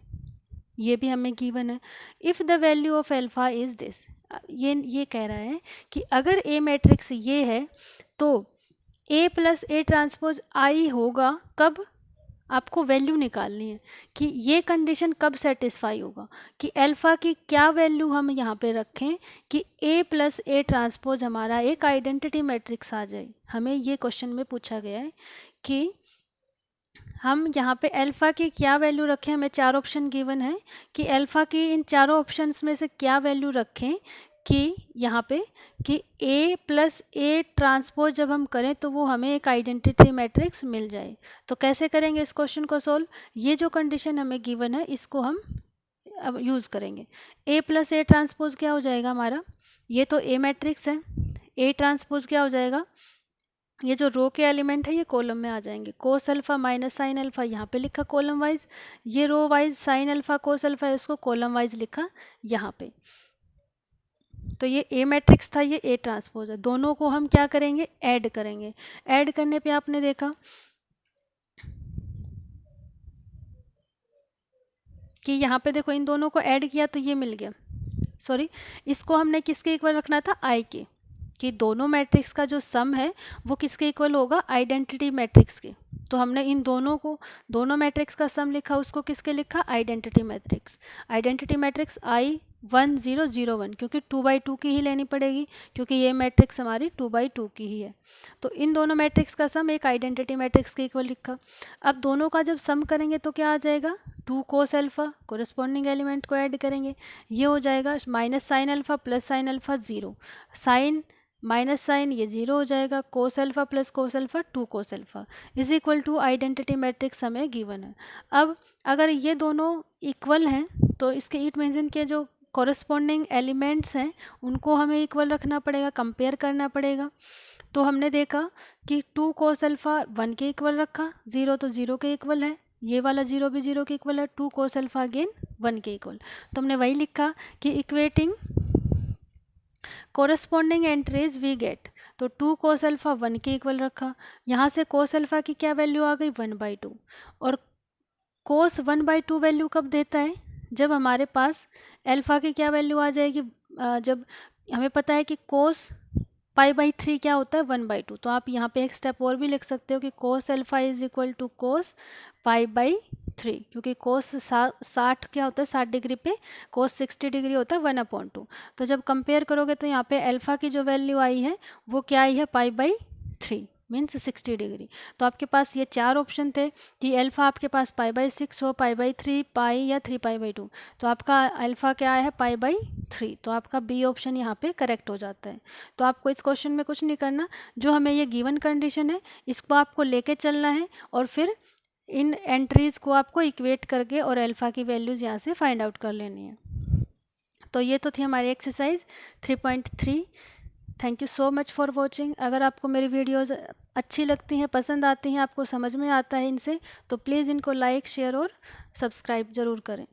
ये भी हमें गिवन है। If the value of alpha is this, ये कह रहा है कि अगर ए मैट्रिक्स ये है तो ए प्लस ए ट्रांसपोज आई होगा कब, आपको वैल्यू निकालनी है कि ये कंडीशन कब सेटिस्फाई होगा, कि अल्फ़ा की क्या वैल्यू हम यहाँ पे रखें कि ए प्लस ए ट्रांसपोज हमारा एक आइडेंटिटी मैट्रिक्स आ जाए। हमें ये क्वेश्चन में पूछा गया है कि हम यहाँ पे अल्फ़ा की क्या वैल्यू रखें। हमें 4 ऑप्शन गिवन है कि अल्फ़ा की इन चारों ऑप्शंस में से क्या वैल्यू रखें कि यहाँ पे कि ए प्लस ए ट्रांसपोज जब हम करें तो वो हमें एक आइडेंटिटी मैट्रिक्स मिल जाए। तो कैसे करेंगे इस क्वेश्चन को सोल्व, ये जो कंडीशन हमें गिवन है इसको हम अब यूज़ करेंगे। ए प्लस ए ट्रांसपोज क्या हो जाएगा हमारा, ये तो ए मैट्रिक्स है, ए ट्रांसपोज क्या हो जाएगा, ये जो रो के एलिमेंट है ये कॉलम में आ जाएंगे। Cos alpha minus sine alpha यहाँ पे लिखा कॉलम वाइज, ये row wise sine alpha cos alpha है उसको कॉलम वाइज लिखा यहाँ पे। तो ये ए मैट्रिक्स था, ये ए ट्रांसपोज है। दोनों को हम क्या करेंगे, ऐड करेंगे। ऐड करने पे आपने देखा कि यहाँ पे देखो इन दोनों को ऐड किया तो ये मिल गया, सॉरी इसको हमने किसके इक्वल रखना था, आई के, कि दोनों मैट्रिक्स का जो सम है वो किसके इक्वल होगा, आइडेंटिटी मैट्रिक्स के। तो हमने इन दोनों को, दोनों मैट्रिक्स का सम लिखा, उसको किसके लिखा, आइडेंटिटी मैट्रिक्स। आइडेंटिटी मैट्रिक्स आई 1 0 0 1, क्योंकि 2/2 की ही लेनी पड़ेगी क्योंकि ये मैट्रिक्स हमारी 2/2 की ही है। तो इन दोनों मैट्रिक्स का सम एक आइडेंटिटी मैट्रिक्स के इक्वल लिखा। अब दोनों का जब सम करेंगे तो क्या आ जाएगा, 2 कोस अल्फ़ा, कोरिस्पॉन्डिंग एलिमेंट को ऐड करेंगे, ये हो जाएगा minus sine alpha plus sine alpha 0, sine minus sine ये 0 हो जाएगा, cos alpha plus cos alpha 2 cos alpha is equal to identity matrix हमें गिवन है। अब अगर ये दोनों इक्वल हैं तो इसके इट मीन्स के जो कॉरस्पॉन्डिंग एलिमेंट्स हैं उनको हमें इक्वल रखना पड़ेगा, कंपेयर करना पड़ेगा। तो हमने देखा कि 2 कोस अल्फ़ा 1 के इक्वल रखा, 0 तो 0 के इक्वल है, ये वाला 0 भी 0 के इक्वल है, 2 कोस अल्फ़ा अगेन 1 के इक्वल। तो हमने वही लिखा कि equating corresponding entries we get, तो 2 कोस अल्फ़ा 1 के इक्वल रखा, यहाँ से कोस अल्फ़ा की क्या वैल्यू आ गई 1/2, और कोस 1/2 वैल्यू कब देता है, जब हमारे पास अल्फ़ा की क्या वैल्यू आ जाएगी, जब हमें पता है कि कोस π/3 क्या होता है 1/2। तो आप यहाँ पे एक स्टेप और भी लिख सकते हो कि cos alpha is equal to cos π/3, क्योंकि कोस 60 क्या होता है 60 डिग्री पे, कोस 60 डिग्री होता है 1/2। तो जब कंपेयर करोगे तो यहाँ पे अल्फ़ा की जो वैल्यू आई है वो क्या आई है π/3 मीन्स 60 डिग्री। तो आपके पास ये 4 ऑप्शन थे कि अल्फ़ा आपके पास π/6 हो, π/3, पाई या 3π/2। तो आपका अल्फ़ा क्या है π/3, तो आपका बी ऑप्शन यहाँ पे करेक्ट हो जाता है। तो आपको इस क्वेश्चन में कुछ नहीं करना, जो हमें ये गिवन कंडीशन है इसको आपको लेके चलना है और फिर इन एंट्रीज़ को आपको इक्वेट करके और अल्फ़ा की वैल्यूज़ यहाँ से फाइंड आउट कर लेनी है। तो ये तो थी हमारी exercise 3.3। Thank you so much for watching. अगर आपको मेरी वीडियोज़ अच्छी लगती हैं, पसंद आती हैं, आपको समझ में आता है इनसे, तो प्लीज़ इनको लाइक शेयर और सब्सक्राइब ज़रूर करें।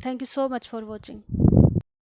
Thank you so much for watching.